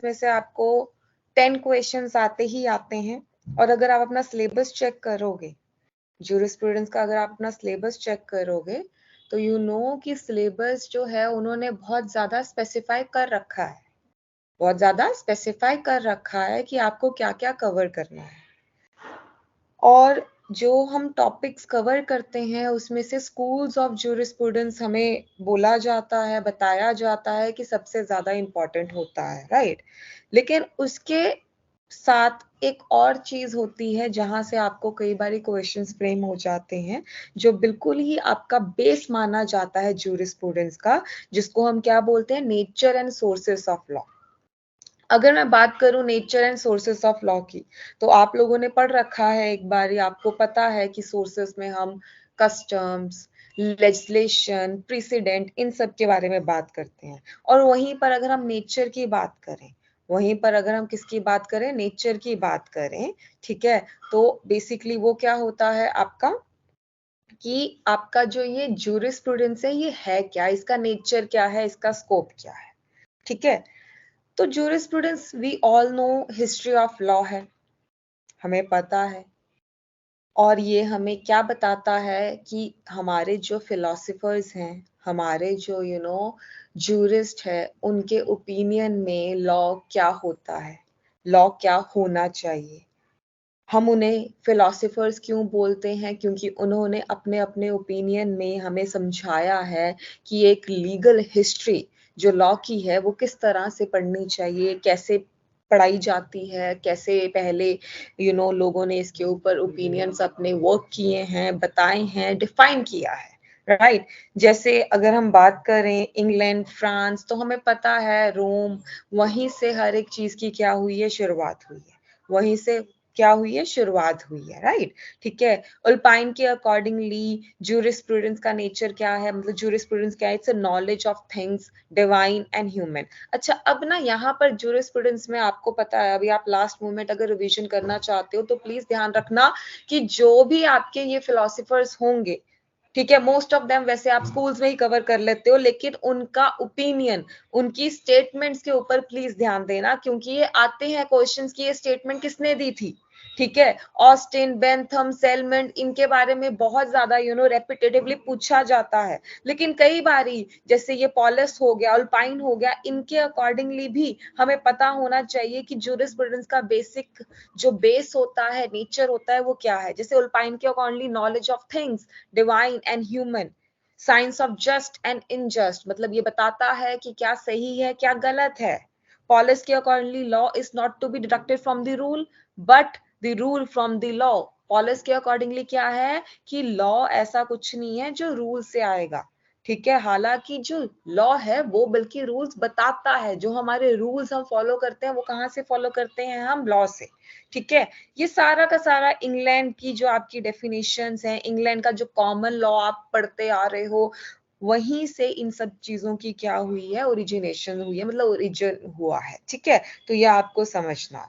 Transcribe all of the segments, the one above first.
में से आपको 10 क्वेश्चंस आते ही आते हैं। और अगर आप अपना सिलेबस चेक करोगे, ज्यूरिस्प्रूडेंस का अगर आप अपना सिलेबस चेक करोगे तो यू नो कि सिलेबस जो है उन्होंने बहुत ज्यादा स्पेसिफाई कर रखा है, बहुत ज्यादा स्पेसिफाई कर रखा है कि आपको क्या क्या कवर करना है। और जो हम टॉपिक्स कवर करते हैं उसमें से स्कूल्स ऑफ ज्यूरिस्प्रूडेंस हमें बोला जाता है, बताया जाता है कि सबसे ज्यादा इंपॉर्टेंट होता है, राइट। लेकिन उसके साथ एक और चीज होती है जहां से आपको कई बार क्वेश्चंस फ्रेम हो जाते हैं, जो बिल्कुल ही आपका बेस माना जाता है ज्यूरिस्प्रूडेंस का, जिसको हम क्या बोलते हैं, nature and sources of law. अगर मैं बात करूं nature and sources of law की, तो आप लोगों ने पढ़ रखा है एक बार, आपको पता है कि सोर्सेस में हम कस्टम्स, लेजिस्लेशन, प्रेसिडेंट, इन सब के बारे में बात करते हैं। और वहीं पर अगर हम नेचर की बात करें, वहीं पर अगर हम किसकी बात करें, नेचर की बात करें, ठीक है, तो बेसिकली वो क्या होता है आपका, कि आपका जो ये ज्यूरिस्प्रूडेंस है, ये है क्या, इसका नेचर क्या है, इसका स्कोप क्या है, ठीक है। तो jurisprudence we all know history of law है, हमें पता है। और ये हमें क्या बताता है कि हमारे जो फिलोसफर्स हैं, हमारे जो ज्यूरिस्ट है, उनके ओपिनियन में लॉ क्या होता है, लॉ क्या होना चाहिए। हम उन्हें फिलोसफर्स क्यों बोलते हैं, क्योंकि उन्होंने अपने अपने ओपिनियन में हमें समझाया है कि एक लीगल हिस्ट्री जो लॉ की है वो किस तरह से पढ़नी चाहिए, कैसे पढ़ाई जाती है, कैसे पहले लोगों ने इसके ऊपर ओपिनियंस अपने वर्क किए हैं, बताए हैं, डिफाइन किया है, राइट। जैसे अगर हम बात करें इंग्लैंड, फ्रांस, तो हमें पता है रोम, वहीं से हर एक चीज की क्या हुई है, शुरुआत हुई है, वहीं से क्या हुई है, शुरुआत हुई है, राइट। ठीक है। अल्पाइन के अकॉर्डिंगली ज्यूरिस्प्रूडेंस का नेचर क्या है, मतलब ज्यूरिस्प्रूडेंस क्या है, it's a knowledge of things divine and human. अच्छा, अब ना यहाँ पर ज्यूरिस्प्रूडेंस में आपको पता है, अभी आप लास्ट मोमेंट अगर रिवीजन करना चाहते हो तो प्लीज ध्यान रखना कि जो भी आपके ये फिलोसफर्स होंगे, ठीक है, मोस्ट ऑफ देम वैसे आप स्कूल्स में ही कवर कर लेते हो, लेकिन उनका ओपिनियन, उनकी स्टेटमेंट्स के ऊपर प्लीज ध्यान देना, क्योंकि ये आते हैं क्वेश्चंस की ये स्टेटमेंट किसने दी थी, ठीक है। ऑस्टिन, बेंथम, सेलमेंट, इनके बारे में बहुत ज्यादा रेपिटेटिवली पूछा जाता है। लेकिन कई बारी जैसे ये पॉलस हो गया, अल्पाइन हो गया, इनके अकॉर्डिंगली भी हमें पता होना चाहिए कि ज्यूरिस्प्रूडेंस का बेसिक जो बेस होता है, नेचर होता है, वो क्या है। जैसे अल्पाइन के accordingly knowledge of things divine and human, science of just and unjust, मतलब ये बताता है कि क्या सही है क्या गलत है। पॉलिस के accordingly law is not to be deducted from the rule but the rule from the law. Paulus के अकॉर्डिंगली क्या है कि लॉ ऐसा कुछ नहीं है जो रूल से आएगा, ठीक है। हालांकि जो लॉ है वो बल्कि रूल्स बताता है, जो हमारे रूल्स हम फॉलो करते हैं वो कहाँ से फॉलो करते हैं, हम लॉ से, ठीक है। ये सारा का सारा इंग्लैंड की जो आपकी डेफिनेशंस हैं, इंग्लैंड का जो कॉमन लॉ आप पढ़ते आ रहे हो, वहीं से इन सब चीजों की क्या हुई है, ओरिजिनेशन हुई है, मतलब ओरिजिन हुआ है, ठीक है। तो ये आपको समझना।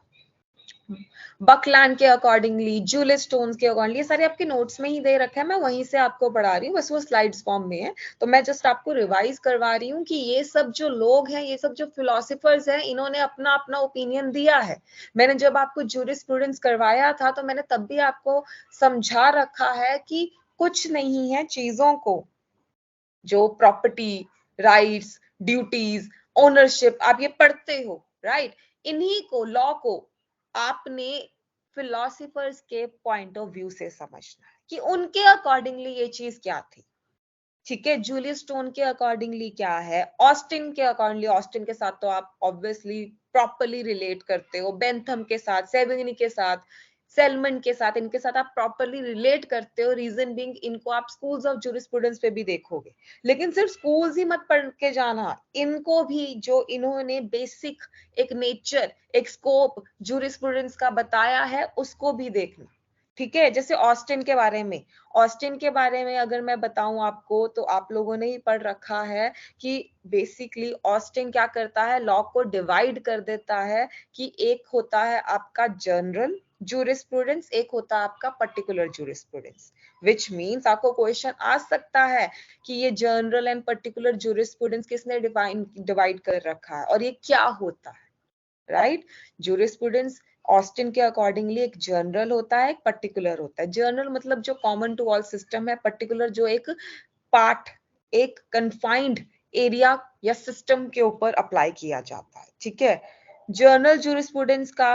बकलैंड के अकॉर्डिंगली, जूलियट स्टोन्स के अकॉर्डिंगली, ये सारे आपके नोट्स में ही दे रखे हैं, मैं वहीं से आपको पढ़ा रही हूँ, बस वो स्लाइड्स फॉर्म में है, तो मैं जस्ट आपको रिवाइज करवा रही हूँ कि ये सब जो लोग हैं, ये सब जो फिलोसफर्स हैं, इन्होंने अपना अपना ओपिनियन दिया है। मैंने जब आपको ज्यूरिस्प्रूडेंस करवाया था तो मैंने तब भी आपको समझा रखा है कि कुछ नहीं है चीजों को, जो प्रॉपर्टी, राइट्स, ड्यूटीज, ओनरशिप आप ये पढ़ते हो, राइट, इन्हीं को, लॉ को आपने फिलोसफर्स के पॉइंट ऑफ व्यू से समझना है कि उनके अकॉर्डिंगली ये चीज क्या थी, ठीक है। जूलियस स्टोन के अकॉर्डिंगली क्या है, ऑस्टिन के अकॉर्डिंगली, ऑस्टिन के साथ तो आप ऑब्वियसली प्रॉपरली रिलेट करते हो, बेंथम के साथ, सेवेनी के साथ, सेलमन के साथ, इनके साथ आप प्रॉपरली रिलेट करते हो। रीजन बीइंग इनको आप स्कूल्स ऑफ ज्यूरिस्प्रूडेंस पे भी देखोगे। लेकिन सिर्फ स्कूल्स ही मत पढ़ के जाना, इनको भी जो इन्होंने बेसिक एक नेचर, एक स्कोप ज्यूरिस्प्रूडेंस का बताया है, उसको भी देखना, ठीक है। जैसे ऑस्टिन के बारे में, ऑस्टिन के बारे में अगर मैं बताऊं आपको, तो आप लोगों ने ही पढ़ रखा है कि बेसिकली ऑस्टिन क्या करता है, लॉ को डिवाइड कर देता है कि एक होता है आपका जनरल ज्यूरिस्प्रूडेंस, एक होता है आपका पर्टिकुलर ज्यूरिस्प्रूडेंस, विच मीन्स आपको क्वेश्चन आ सकता है कि ये जनरल एंड पर्टिकुलर ज्यूरिस्प्रूडेंस किसने डिवाइड कर रखा है और ये क्या होता है। राइट। ज्यूरिस्प्रूडेंस ऑस्टिन के अकॉर्डिंगली एक जनरल होता है, एक पर्टिकुलर होता है। जनरल मतलब जो कॉमन टू ऑल सिस्टम है, पर्टिकुलर जो एक पार्ट, एक कन्फाइंड एरिया या सिस्टम के ऊपर अप्लाई किया जाता है, ठीक है। जर्नल ज्यूरिस्प्रूडेंस का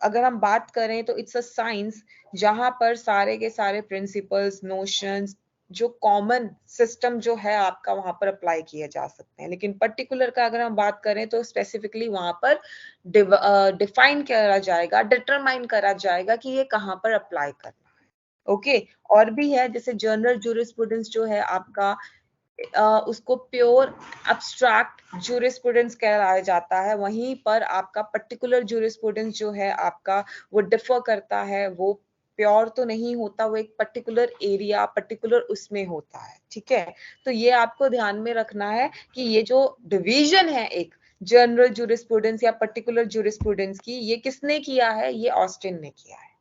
अगर हम बात करें तो इट्स अ साइंस जहां पर सारे के सारे प्रिंसिपल्स, नोशंस, जो कॉमन सिस्टम जो है आपका वहां पर अप्लाई किए जा सकते हैं। लेकिन पर्टिकुलर का अगर हम बात करें तो स्पेसिफिकली वहां पर डिफाइन करा जाएगा, डिटरमाइन करा जाएगा कि ये कहाँ पर अप्लाई करना है। ओके, और भी है जैसे जनरल ज्यूरिस्प्रूडेंस जो है आपका उसको प्योर अब्स्ट्रैक्ट ज्यूरिस्प्रूडेंस कहलाया जाता है। वहीं पर आपका पर्टिकुलर ज्यूरिस्प्रूडेंस जो है आपका वो डिफर करता है, वो प्योर तो नहीं होता, वो एक पर्टिकुलर एरिया, पर्टिकुलर उसमें होता है, ठीक है। तो ये आपको ध्यान में रखना है कि ये जो डिवीजन है एक जनरल ज्यूरिस्प्रूडेंस या पर्टिकुलर ज्यूरिस्प्रूडेंस की, ये किसने किया है? ये ऑस्टिन ने किया है।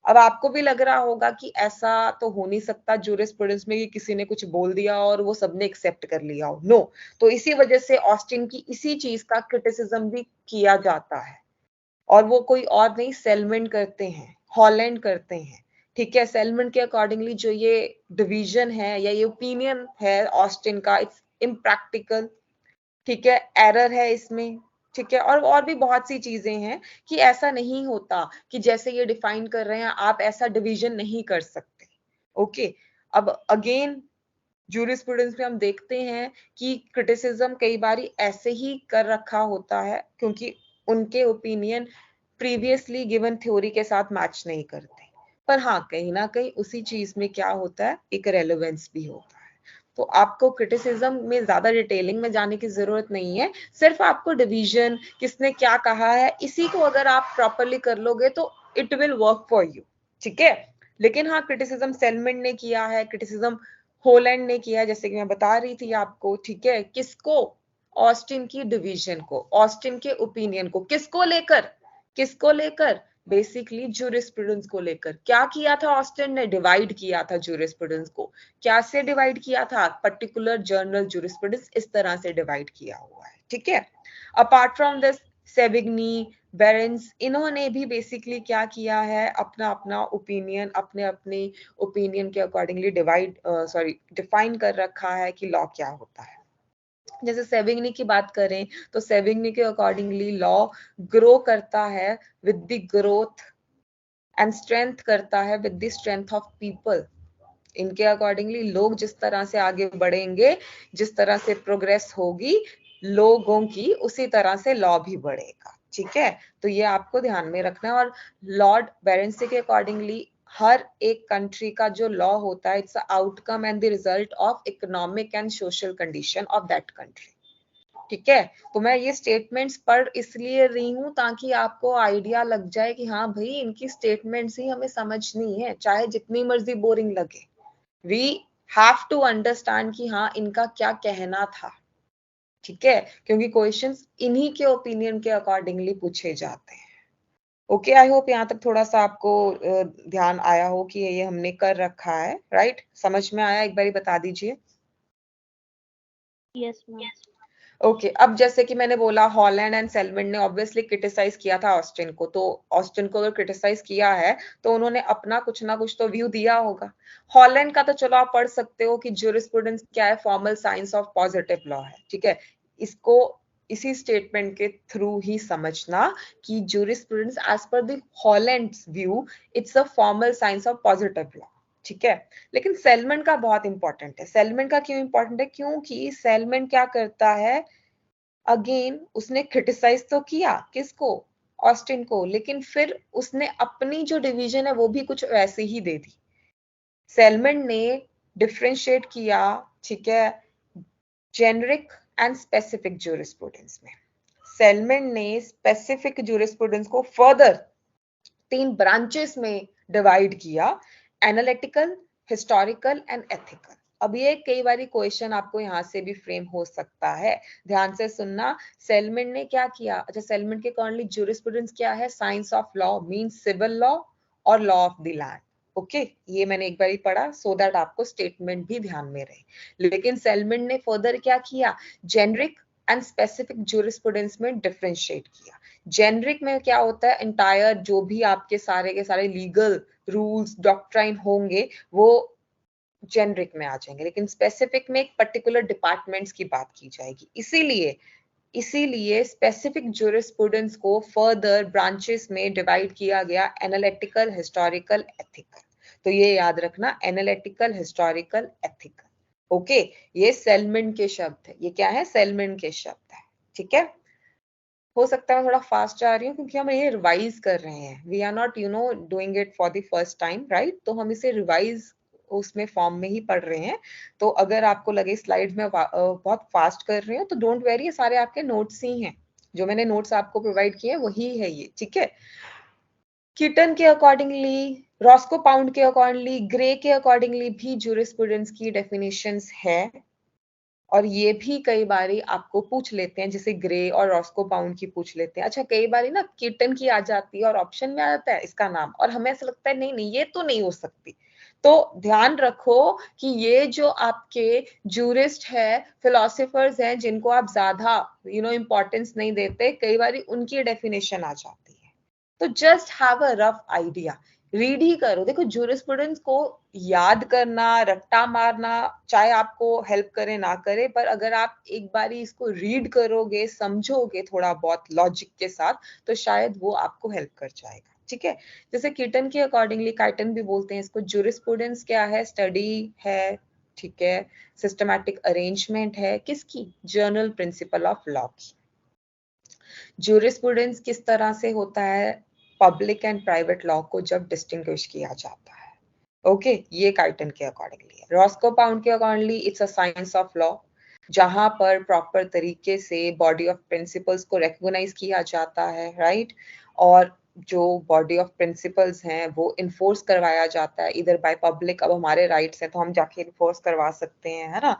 अब आपको भी लग रहा होगा कि ऐसा तो हो नहीं सकता ज्यूरिस्प्रूडेंस में कि किसी ने कुछ बोल दिया और वो सबने एक्सेप्ट कर लिया हो। नो, तो इसी वजह से ऑस्टिन की इसी चीज का क्रिटिसिज्म भी किया जाता है। और वो कोई और नहीं, सेलमेंट करते हैं, हॉलैंड करते हैं, ठीक है। सेलमेंट के अकॉर्डिंगली जो ये डिवीजन है या ये ओपिनियन है ऑस्टिन का, इट्स इम्प्रैक्टिकल, ठीक है, एरर है इसमें, ठीक है। और भी बहुत सी चीजें हैं कि ऐसा नहीं होता कि जैसे ये डिफाइन कर रहे हैं आप ऐसा डिवीजन नहीं कर सकते। ओके, अब अगेन ज्यूरिस्प्रूडेंस में हम देखते हैं कि क्रिटिसिज्म कई बार ऐसे ही कर रखा होता है क्योंकि उनके ओपिनियन प्रीवियसली गिवन थ्योरी के साथ मैच नहीं करते। पर हाँ, कहीं ना कहीं उसी चीज में क्या होता है, एक रेलेवेंस भी होता है। तो आपको क्रिटिसिज्म में ज्यादा डिटेलिंग में जाने की जरूरत नहीं है, सिर्फ आपको डिवीजन, किसने क्या कहा है, इसी को अगर आप प्रॉपरली कर लोगे तो it will work for you, ठीक है। लेकिन हाँ, क्रिटिसिज्म सेलमेंट ने किया है, क्रिटिसिज्म होलैंड ने किया, जैसे कि मैं बता रही थी आपको, ठीक है। किसको? ऑस्टिन की डिवीजन को, ऑस्टिन के ओपिनियन को, किसको लेकर? किसको लेकर? बेसिकली ज्यूरिस्प्रूडेंस को लेकर। क्या किया था ऑस्टिन ने? डिवाइड किया था ज्यूरिस्प्रूडेंस को। क्या से डिवाइड किया था? पर्टिकुलर जर्नल ज्यूरिस्प्रूडेंस, इस तरह से डिवाइड किया हुआ है, ठीक है। अपार्ट फ्रॉम दिस, सेविग्नी, बेरेंस, इन्होंने भी बेसिकली क्या किया है, अपना अपना ओपिनियन, अपने अपने ओपिनियन के अकॉर्डिंगली डिफाइन कर रखा है कि लॉ क्या होता है। जैसे सेविग्नी की बात करें तो सेविग्नी के अकॉर्डिंगली लॉ ग्रो करता है with the growth and strength करता है with the strength of people. इनके अकॉर्डिंगली लोग जिस तरह से आगे बढ़ेंगे, जिस तरह से प्रोग्रेस होगी लोगों की, उसी तरह से लॉ भी बढ़ेगा, ठीक है। तो ये आपको ध्यान में रखना है। और लॉर्ड बेरेंसी के अकॉर्डिंगली हर एक कंट्री का जो लॉ होता है, it's outcome and the result of economic and social condition of that country, ठीक है। तो मैं ये स्टेटमेंट्स पढ़ इसलिए रही हूँ ताकि आपको आइडिया लग जाए कि हाँ भाई, इनकी स्टेटमेंट्स ही हमें समझनी है, चाहे जितनी मर्जी बोरिंग लगे। वी हैव टू अंडरस्टैंड कि हाँ, इनका क्या कहना था, ठीक है, क्योंकि क्वेश्चंस इन्हीं के ओपिनियन के अकॉर्डिंगली पूछे जाते हैं। ओके, आई होप यहाँ तक थोड़ा सा आपको ध्यान आया हो कि ये हमने कर रखा है, राइट। समझ में आया? एक बारी बता दीजिए। Yes ma'am. ओके, अब जैसे कि मैंने बोला, हॉलैंड एंड सेलमेंट ने ऑब्वियसली क्रिटिसाइज किया था ऑस्टिन को। तो ऑस्टिन को अगर क्रिटिसाइज किया है तो उन्होंने अपना कुछ ना कुछ तो व्यू दिया होगा। हॉलैंड का तो चलो आप पढ़ सकते हो कि ज्यूरिस्प्रूडेंस क्या है, formal science of positive law है, ठीक है। इसको इसी स्टेटमेंट के थ्रू ही समझना कि jurisprudence as per the Holland's view, it's a formal science of positive law, ठीक है। लेकिन सेलमेंट का बहुत इंपॉर्टेंट है। सेलमेंट का क्यों इंपॉर्टेंट है? क्योंकि सेलमेंट क्या करता है, अगेन उसने क्रिटिसाइज तो किया किसको? ऑस्टिन को, लेकिन फिर उसने अपनी जो डिवीजन है वो भी कुछ वैसे ही दे दी। सेलमेंट ने डिफरेंशिएट किया, ठीक है, जेनरिक एंड स्पेसिफिक ज्यूरिस्प्रूडेंस में। सेलमेंट ने स्पेसिफिक ज्यूरिस्प्रूडेंस को फर्दर 3 ब्रांचेस में डिवाइड किया, एनालिटिकल, हिस्टोरिकल एंड एथिकल। अब ये कई बार क्वेश्चन आपको यहाँ से भी फ्रेम हो सकता है, ध्यान से सुनना। सेलमेंट ने क्या किया? अच्छा, सेलमेंट के अकॉर्डिंगली ज्यूरिस्प्रूडेंस क्या है? Science of law means civil law और law of the land. Okay, ये मैंने एक बार ही पढ़ा सो दैट आपको स्टेटमेंट भी ध्यान में रहे। लेकिन सेलमेंट ने फर्दर क्या किया? जेनरिक एंड स्पेसिफिक ज्यूरिस्प्रूडेंस में डिफरेंशिएट किया। जेनरिक में क्या होता है, एंटायर जो भी आपके सारे के सारे लीगल रूल्स डॉक्ट्राइन होंगे वो जेनरिक में आ जाएंगे, लेकिन स्पेसिफिक में एक पर्टिकुलर डिपार्टमेंट्स की बात की जाएगी। इसीलिए स्पेसिफिक ज्यूरिस्प्रूडेंस को फर्दर ब्रांचेस में डिवाइड किया गया, एनालिटिकल, हिस्टोरिकल, एथिकल। तो ये याद रखना, एनालिटिकल, हिस्टोरिकल, एथिकल। ओके, ये सेलमन के शब्द है। ये क्या है? सेलमन के शब्द है। ठीक है, हो सकता है मैं थोड़ा फास्ट जा रही हूँ क्योंकि हम ये रिवाइज कर रहे हैं। We are not doing it for the first time, right? तो हम इसे रिवाइज उसमें फॉर्म में ही पढ़ रहे हैं। तो अगर आपको लगे स्लाइड्स में बहुत फास्ट कर रही हूँ तो डोंट वेरी, ये सारे आपके नोट्स ही हैं। जो मैंने नोट्स आपको प्रोवाइड किए हैं वही है ये। ठीक है, कीटन के अकॉर्डिंगली, रॉस्को पाउंड के अकॉर्डिंगली, ग्रे के अकॉर्डिंगली भी ज्यूरिस्प्रूडेंस की डेफिनेशंस है। और ये भी कई बारी आपको पूछ लेते हैं, जैसे ग्रे और रॉस्को पाउंड की पूछ लेते हैं। अच्छा, कई बारी ना कीटन की आ जाती है और ऑप्शन में आ जाता है इसका नाम, और हमें ऐसा लगता है नहीं नहीं ये तो नहीं हो सकती। तो ध्यान रखो कि ये जो आपके जूरिस्ट है, फिलोसोफर्स हैं, जिनको आप ज्यादा इंपॉर्टेंस नहीं देते, कई बारी उनकी डेफिनेशन आ जाती है। तो just have a rough idea, read ही करो। देखो, ज्यूरिस्प्रूडेंस को याद करना, रट्टा मारना, चाहे आपको हेल्प करे ना करे, पर अगर आप एक बारी इसको रीड करोगे, समझोगे थोड़ा बहुत लॉजिक के साथ, तो शायद वो आपको हेल्प कर जाएगा। ठीक है, जैसे कीटन के अकॉर्डिंगली, काइटन भी बोलते हैं इसको, ज्यूरिस्प्रूडेंस क्या है? स्टडी है, ठीक है, सिस्टमैटिक अरेंजमेंट है, किसकी? जनरल प्रिंसिपल ऑफ लॉ की। ज्यूरिस्प्रूडेंस किस तरह से होता है? पब्लिक एंड प्राइवेट लॉ को जब डिस्टिंग्विश किया जाता है। ओके, ये काइटन के अकॉर्डिंगली है। रॉस्को पाउंड के accordingly it's a science of law, जहां पर प्रॉपर तरीके से बॉडी ऑफ प्रिंसिपल्स को रिकॉग्नाइज किया जाता है, राइट? और जो बॉडी ऑफ प्रिंसिपल्स हैं वो इन्फोर्स करवाया जाता है इधर बाय पब्लिक। अब हमारे राइट्स हैं तो हम जाके इन्फोर्स करवा सकते हैं, है ना?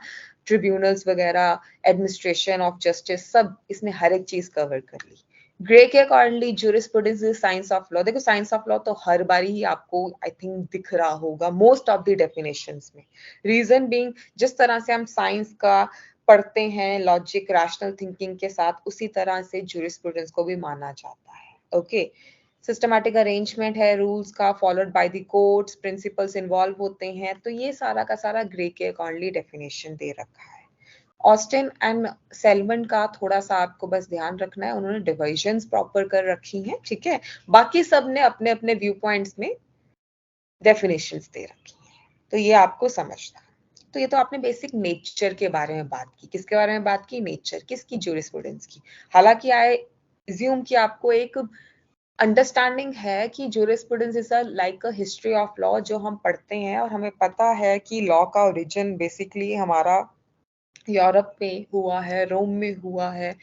ट्रिब्यूनल्स वगैरह, एडमिनिस्ट्रेशन ऑफ जस्टिस, सब इसने हर एक चीज कवर कर ली। ग्रे के accordingly jurisprudence is science of law. देखो, साइंस ऑफ लॉ तो हर बारी ही आपको आई थिंक दिख रहा होगा मोस्ट ऑफ द डेफिनेशंस में। रीजन बीइंग, जिस तरह से हम साइंस का पढ़ते हैं लॉजिक, रैशनल थिंकिंग के साथ, उसी तरह से ज्यूरिस्प्रूडेंस को भी माना जाता है। ओके, सिस्टमैटिक अरेंजमेंट है रूल्स का, followed by the courts, principles involve होते हैं। तो ये सारा का सारा ग्रे के अकॉर्डिंगली डेफिनेशन दे रखा है। ऑस्टिन एंड सेलमन का थोड़ा सा आपको बस ध्यान रखना है, उन्होंने डिविजन्स प्रॉपर कर रखी हैं। ठीक है, बाकी सब ने अपने अपने व्यू पॉइंट्स में डेफिनेशंस दे रखी हैं, तो ये आपको समझना है। तो ये तो आपने बेसिक नेचर के बारे में बात की। किसके बारे में बात की? नेचर किसकी? ज्यूरिस्प्रूडेंस की। हालांकि आई अज्यूम कि आपको एक अंडरस्टैंडिंग है कि jurisprudence is like a history of law, जो हम पढ़ते हैं और हमें पता है कि लॉ का ओरिजिन बेसिकली हमारा यूरोप में हुआ है, रोम में हुआ है,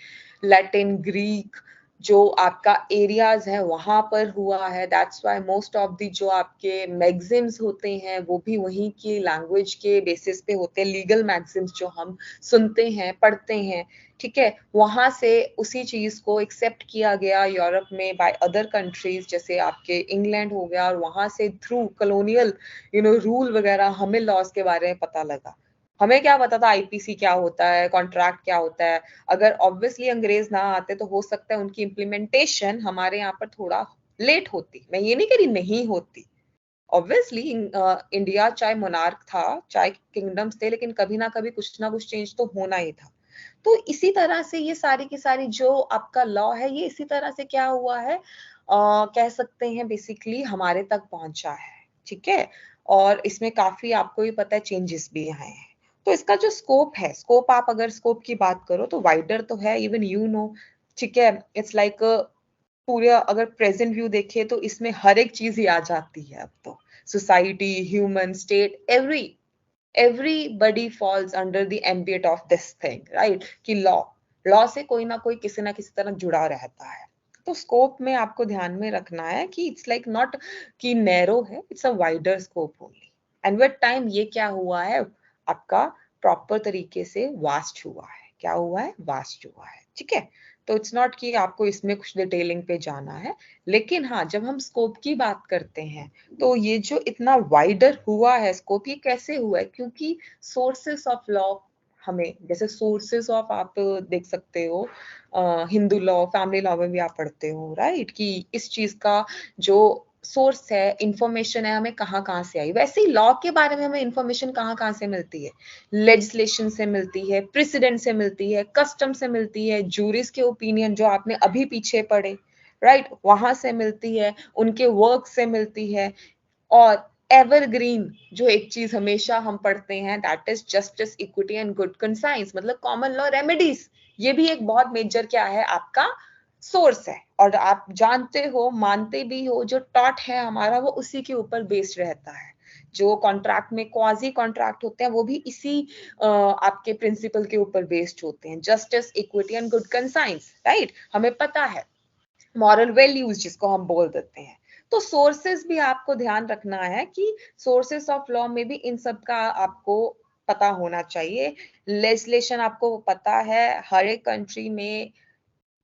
लैटिन, ग्रीक जो आपका एरियाज है वहां पर हुआ है। That's why most of the जो आपके मैगजिम्स होते हैं वो भी वहीं की लैंग्वेज के बेसिस पे होते हैं। लीगल मैगजिम्स जो हम सुनते हैं, पढ़ते हैं, ठीक है, वहां से उसी चीज को एक्सेप्ट किया गया यूरोप में बाय अदर कंट्रीज, जैसे आपके इंग्लैंड हो गया, और वहां से थ्रू कॉलोनियल रूल वगैरह हमें लॉज के बारे में पता लगा। हमें क्या पता था आईपीसी क्या होता है, कॉन्ट्रैक्ट क्या होता है? अगर ऑब्वियसली अंग्रेज ना आते तो हो सकता है उनकी इम्प्लीमेंटेशन हमारे यहाँ पर थोड़ा लेट होती। मैं ये नहीं कह रही नहीं होती, ऑब्वियसली इंडिया चाहे मोनार्क था, चाहे किंगडम्स थे, लेकिन कभी ना कभी कुछ ना कुछ चेंज तो होना ही था। तो इसी तरह से ये सारी की सारी जो आपका लॉ है, ये इसी तरह से क्या हुआ है, कह सकते हैं बेसिकली हमारे तक पहुंचा है। ठीक है, और इसमें काफी आपको भी पता है चेंजेस भी आए हैं। तो इसका जो स्कोप है, स्कोप आप अगर स्कोप की बात करो तो वाइडर तो है, इवन ठीक है, इट्स लाइक पूरा अगर प्रेजेंट व्यू देखे तो इसमें हर एक चीज ही आ जाती है अब तो। Society, human, state, everybody falls under the ambit of this thing, right? कि लॉ से कोई ना कोई किसी ना किसी तरह जुड़ा रहता है। तो स्कोप में आपको ध्यान में रखना है कि इट्स लाइक नॉट कि नैरो है, it's a wider scope only. And with time ये क्या हुआ है, आपका प्रॉपर तरीके से वास्ट हुआ है। क्या हुआ है? वास्ट हुआ है। ठीक है, तो इट्स नॉट कि आपको इसमें कुछ डिटेलिंग पे जाना है, लेकिन हाँ, जब हम स्कोप की बात करते हैं तो ये जो इतना वाइडर हुआ है स्कोप, ये कैसे हुआ है? क्योंकि सोर्सेस ऑफ लॉ हमें, जैसे सोर्सेस ऑफ आप देख सकते हो हिंदू लॉ, फैमिली लॉ में भी आप पढ़ते हो, राइट, कि इस चीज का जो सोर्स है, इंफॉर्मेशन है, हमें कहाँ कहाँ से आई। वैसे ही लॉ के बारे में हमें इंफॉर्मेशन कहाँ कहाँ से मिलती है, लेजिस्लेशन से मिलती है, प्रेसिडेंट से मिलती है, कस्टम से मिलती है, जूरिस के ओपिनियन जो आपने अभी पीछे पढ़े, राइट, वहां से मिलती है, उनके वर्क से मिलती है। और एवरग्रीन जो एक चीज हमेशा हम पढ़ते हैं, that is justice, equity and good conscience, मतलब कॉमन लॉ रेमेडीज। ये भी एक बहुत मेजर क्या है, आपका सोर्स है। और आप जानते हो, मानते भी हो, जो टॉट है हमारा वो उसी के ऊपर बेस्ड रहता है। जो कॉन्ट्रैक्ट में क्वाजी कॉन्ट्रैक्ट होते हैं वो भी इसी आपके प्रिंसिपल के ऊपर बेस्ड होते हैं, justice, equity and good conscience, right, हमें पता है, मॉरल वैल्यूज जिसको हम बोल देते हैं। तो सोर्सेस भी आपको ध्यान रखना है कि सोर्सेस ऑफ लॉ में भी इन सब का आपको पता होना चाहिए। लेजिस्लेशन आपको पता है, हर एक कंट्री में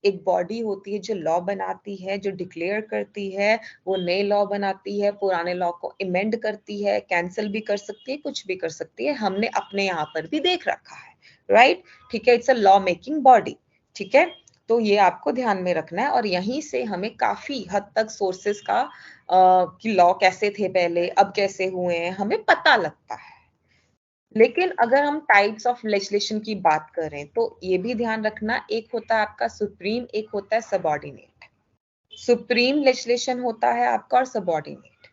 एक बॉडी होती है जो लॉ बनाती है, जो डिक्लेयर करती है, वो नए लॉ बनाती है, पुराने लॉ को इमेंड करती है, कैंसिल भी कर सकती है, कुछ भी कर सकती है, हमने अपने यहाँ पर भी देख रखा है, राइट, ठीक है, it's a law making body, ठीक है। तो ये आपको ध्यान में रखना है, और यहीं से हमें काफी हद तक सोर्सेस का कि लॉ कैसे थे पहले, अब कैसे हुए हैं, हमें पता लगता है। लेकिन अगर हम टाइप्स ऑफ लेजिस्लेशन की बात करें तो ये भी ध्यान रखना, एक होता है आपका सुप्रीम, एक होता है सबऑर्डिनेट। सुप्रीम लेजिस्लेशन होता है आपका और सबऑर्डिनेट,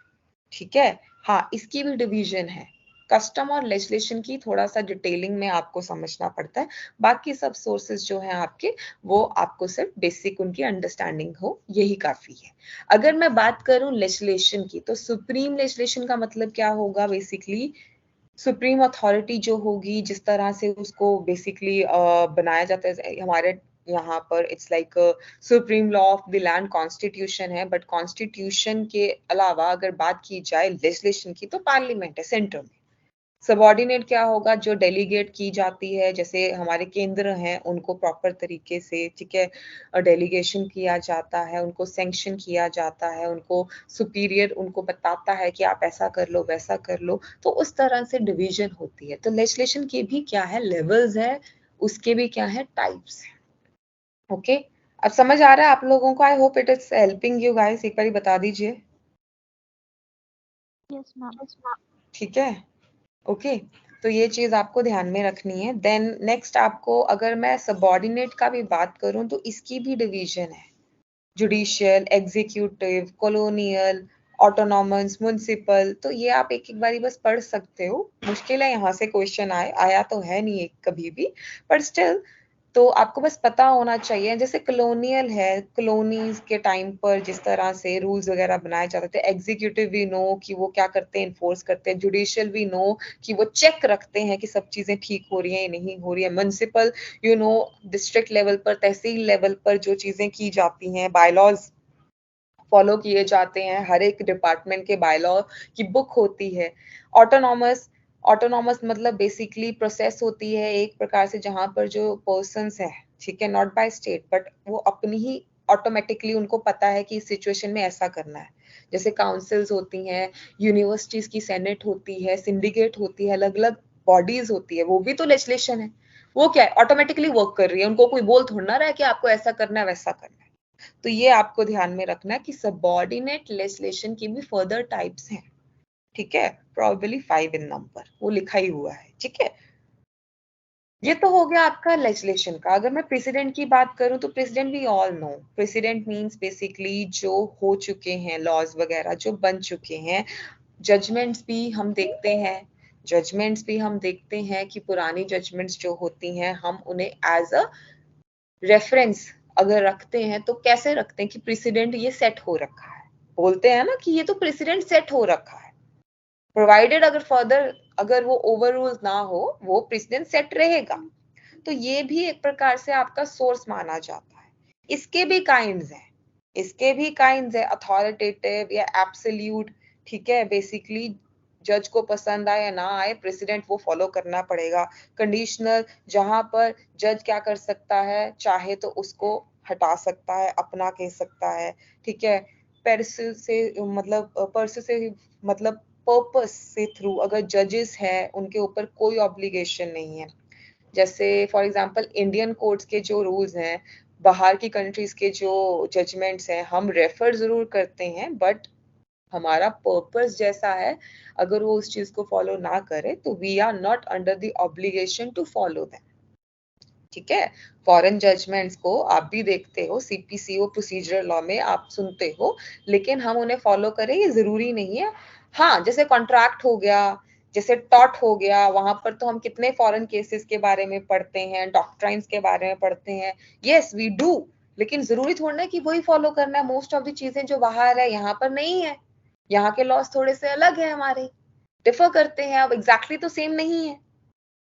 ठीक है। हाँ, इसकी भी डिवीजन है, कस्टम और लेजिस्लेशन की थोड़ा सा डिटेलिंग में आपको समझना पड़ता है। बाकी सब सोर्सेज जो हैं आपके, वो आपको सिर्फ बेसिक उनकी अंडरस्टैंडिंग हो, यही काफी है। अगर मैं बात करूं लेजिस्लेशन की, तो सुप्रीम लेजिस्लेशन का मतलब क्या होगा, बेसिकली सुप्रीम अथॉरिटी जो होगी, जिस तरह से उसको बेसिकली बनाया जाता है हमारे यहाँ पर, it's like supreme law of the land constitution है। बट कॉन्स्टिट्यूशन के अलावा अगर बात की जाए लेजिस्लेशन की, तो पार्लियामेंट है सेंटर में। सबऑर्डिनेट क्या होगा, जो डेलीगेट की जाती है, जैसे हमारे केंद्र हैं उनको प्रॉपर तरीके से, ठीक है, डेलीगेशन किया जाता है, उनको सैंक्शन किया जाता है, उनको सुपीरियर उनको बताता है कि आप ऐसा कर लो, वैसा कर लो। तो उस तरह से डिवीजन होती है। तो लेजिस्लेशन के भी क्या है, लेवल्स है, उसके भी क्या है, टाइप्स है। ओके, अब समझ आ रहा है आप लोगों को? I hope it is helping you guys. एक बार बता दीजिए। Yes ma'am. ठीक है, ओके, तो ये चीज आपको ध्यान में रखनी है। देन नेक्स्ट आपको, अगर मैं सबऑर्डिनेट का भी बात करूं तो इसकी भी डिवीजन है, judicial, executive, colonial, autonomous, municipal. तो ये आप एक एक बारी बस पढ़ सकते हो, मुश्किल है यहाँ से क्वेश्चन आया तो है नहीं एक कभी भी, पर स्टिल तो आपको बस पता होना चाहिए। जैसे कॉलोनियल है, कॉलोनीज के टाइम पर जिस तरह से रूल्स वगैरह बनाए जाते थे। एग्जीक्यूटिव भी नो कि वो क्या करते हैं, इन्फोर्स करते हैं। जुडिशियल भी नो कि वो चेक रखते हैं कि सब चीजें ठीक हो रही है नहीं हो रही है। Municipal, you know, district level पर, तहसील लेवल पर जो चीजें की जाती हैं, बायलॉज फॉलो किए जाते हैं, हर एक डिपार्टमेंट के बायलॉ की बुक होती है। ऑटोनॉमस, ऑटोनॉमस मतलब बेसिकली प्रोसेस होती है एक प्रकार से, जहां पर जो पर्सन्स है, ठीक है, नॉट बाय स्टेट, बट वो अपनी ही ऑटोमेटिकली उनको पता है कि इस सिचुएशन में ऐसा करना है। जैसे काउंसिल्स होती हैं, यूनिवर्सिटीज की सेनेट होती है, सिंडिकेट होती है, अलग अलग बॉडीज होती है, वो भी तो लेजिस्लेशन है। वो क्या है, ऑटोमेटिकली वर्क कर रही है, उनको कोई बोल थोड़ा ना रहा है कि आपको ऐसा करना है, वैसा करना है। तो ये आपको ध्यान में रखना है कि सबऑर्डिनेट लेजिस्लेशन की भी फर्दर टाइप्स हैं, ठीक है, प्रॉबेबली 5 इन नंबर, वो लिखा ही हुआ है, ठीक है। ये तो हो गया आपका लेजिस्लेशन का। अगर मैं प्रेसिडेंट की बात करूं तो precedent we all know, precedent means basically जो हो चुके हैं लॉज वगैरह जो बन चुके हैं। जजमेंट्स भी हम देखते हैं, जजमेंट्स भी हम देखते हैं कि पुरानी जजमेंट्स जो होती हैं हम उन्हें एज अ रेफरेंस अगर रखते हैं तो कैसे रखते हैं कि प्रेसिडेंट ये सेट हो रखा है, बोलते हैं ना कि ये तो प्रेसिडेंट सेट हो रखा है, प्रोवाइडेड अगर फर्दर अगर वो ओवर रूल ना हो, वो प्रेसिडेंट सेट रहेगा। तो ये भी एक प्रकार से आपका सोर्स माना जाता है। इसके भी काइंड्स हैं, इसके भी काइंड्स है, अथॉरिटेटिव या एब्सोल्यूट, ठीक है। बेसिकली जज को पसंद आए या ना आए, प्रेसिडेंट वो फॉलो करना पड़ेगा। कंडीशनल, जहां पर जज क्या कर सकता है, चाहे तो उसको हटा सकता है, अपना कह सकता है, ठीक है। पर्स से मतलब पर्स से मतलब पर्पस से थ्रू, अगर जजेस है उनके ऊपर कोई ऑब्लिगेशन नहीं है, जैसे फॉर एग्जांपल इंडियन कोर्ट्स के जो रूल्स हैं, बाहर की कंट्रीज के जो जजमेंट्स हैं, हम रेफर जरूर करते हैं, बट हमारा पर्पस जैसा है, अगर वो उस चीज को फॉलो ना करे तो we are not under the obligation to follow them. ठीक है, फॉरेन जजमेंट्स को आप भी देखते हो, सीपीसीओ प्रोसीजरल लॉ में आप सुनते हो, लेकिन हम उन्हें फॉलो करें ये जरूरी नहीं है। हाँ, जैसे कॉन्ट्रैक्ट हो गया, जैसे टॉट हो गया, वहां पर तो हम कितने फॉरेन केसेस के बारे में पढ़ते हैं, डॉक्ट्राइन्स के बारे में पढ़ते हैं, यस वी डू, लेकिन जरूरी थोड़ा ना कि वही फॉलो करना है। मोस्ट ऑफ द चीजें जो बाहर है यहाँ पर नहीं है, यहाँ के लॉज थोड़े से अलग है, हमारे डिफर करते हैं, अब एग्जैक्टली तो सेम नहीं है।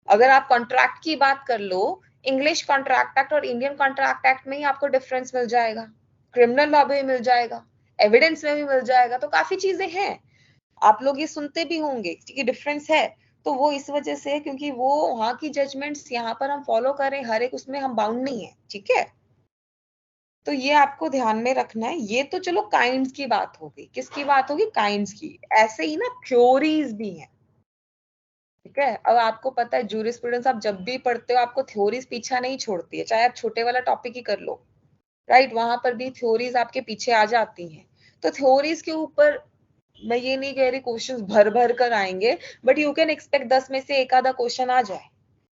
अगर आप कॉन्ट्रैक्ट की बात कर लो, इंग्लिश कॉन्ट्रैक्ट एक्ट और इंडियन कॉन्ट्रैक्ट एक्ट में ही आपको डिफरेंस मिल जाएगा, क्रिमिनल लॉ में भी मिल जाएगा, एविडेंस में भी मिल जाएगा, तो काफी चीजें हैं। आप लोग ये सुनते भी होंगे कि डिफरेंस है, तो वो इस वजह से क्योंकि वो वहां की जजमेंट्स यहाँ पर हम फॉलो करें, हर एक उसमें हम बाउंड नहीं है। ठीक है, तो ये आपको ध्यान में रखना है। ये तो चलो काइंड्स की बात होगी, किसकी बात होगी, काइंड्स की। ऐसे ही ना थ्योरीज भी हैं। ठीक है, अब आपको पता है जूरिस्प्रूडेंस आप जब भी पढ़ते हो आपको थ्योरीज पीछा नहीं छोड़ती है, चाहे आप छोटे वाला टॉपिक ही कर लो, राइट, वहां पर भी थ्योरीज आपके पीछे आ जाती हैं। तो थ्योरीज के ऊपर मैं ये नहीं कह रही क्वेश्चंस भर भर कर आएंगे, बट यू कैन एक्सपेक्ट 10 में से एक आधा क्वेश्चन आ जाए,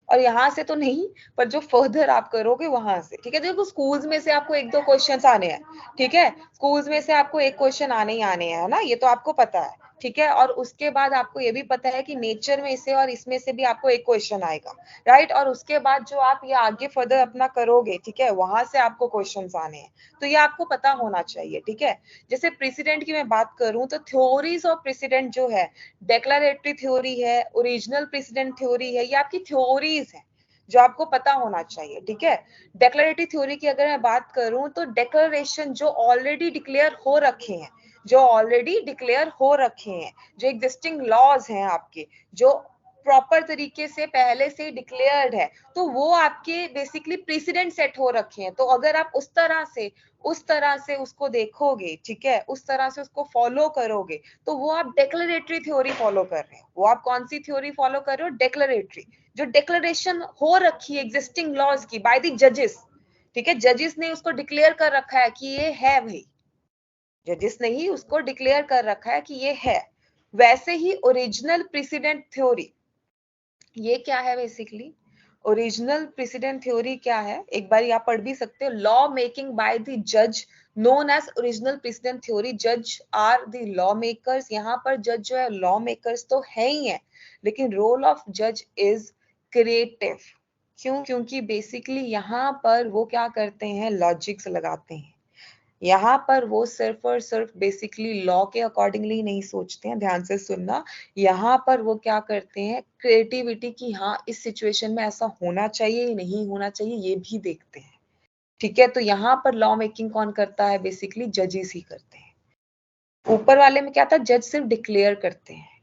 और यहाँ से तो नहीं, पर जो फर्दर आप करोगे वहां से। ठीक है, देखो स्कूल्स में से आपको एक दो क्वेश्चंस आने हैं, ठीक है, स्कूल्स में से आपको एक क्वेश्चन आने ही आने हैं, है ना, ये तो आपको पता है। ठीक है, और उसके बाद आपको ये भी पता है कि नेचर में से और इसमें से भी आपको एक क्वेश्चन आएगा, राइट, और उसके बाद जो आप ये आगे फर्दर अपना करोगे, ठीक है, वहां से आपको क्वेश्चंस आने हैं, तो ये आपको पता होना चाहिए। ठीक है, जैसे प्रेसिडेंट की मैं बात करूं तो थ्योरीज ऑफ प्रेसिडेंट जो है, डेक्लरेटरी थ्योरी है, ओरिजिनल प्रेसिडेंट थ्योरी है, ये आपकी थ्योरीज है जो आपको पता होना चाहिए। ठीक है, डेक्लरेटरी थ्योरी की अगर मैं बात करूं तो डेक्लरेशन जो ऑलरेडी डिक्लेयर हो रखे हैं, जो ऑलरेडी डिक्लेयर हो रखे हैं, जो एग्जिस्टिंग लॉज हैं आपके, जो प्रॉपर तरीके से पहले से डिक्लेयर्ड है, तो वो आपके बेसिकली प्रेसिडेंट सेट हो रखे हैं। तो अगर आप उस तरह से उसको देखोगे, ठीक है, उस तरह से उसको फॉलो करोगे, तो वो आप डेक्लरेटरी थ्योरी फॉलो कर रहे हो। वो आप कौन सी थ्योरी फॉलो कर रहे हो, डेक्लरेटरी, जो डिक्लेरेशन हो रखी है एग्जिस्टिंग लॉज की बाय द जजेस। ठीक है, जजेस ने उसको डिक्लेयर कर रखा है कि ये है भाई, जजेस ने ही उसको डिक्लेयर कर रखा है कि ये है। वैसे ही ओरिजिनल प्रेसिडेंट थ्योरी, ये क्या है बेसिकली, ओरिजिनल प्रेसिडेंट थ्योरी क्या है, एक बार आप पढ़ भी सकते हो, लॉ मेकिंग बाय द जज known as original precedent theory. जज आर द लॉ मेकर्स, यहाँ पर जज जो है लॉ मेकर्स तो है ही है, लेकिन रोल ऑफ जज इज क्रिएटिव। क्यों, क्योंकि बेसिकली यहाँ पर वो क्या करते हैं, लॉजिक्स लगाते हैं। यहाँ पर वो सिर्फ और सिर्फ बेसिकली लॉ के अकॉर्डिंगली नहीं सोचते हैं, ध्यान से सुनना, यहाँ पर वो क्या करते हैं, क्रिएटिविटी की, हाँ इस सिचुएशन में ऐसा होना चाहिए नहीं होना चाहिए, ये भी देखते हैं। ठीक है, तो यहाँ पर लॉ मेकिंग कौन करता है, बेसिकली जजेस ही करते हैं। ऊपर वाले में क्या था, जज सिर्फ डिक्लेयर करते हैं,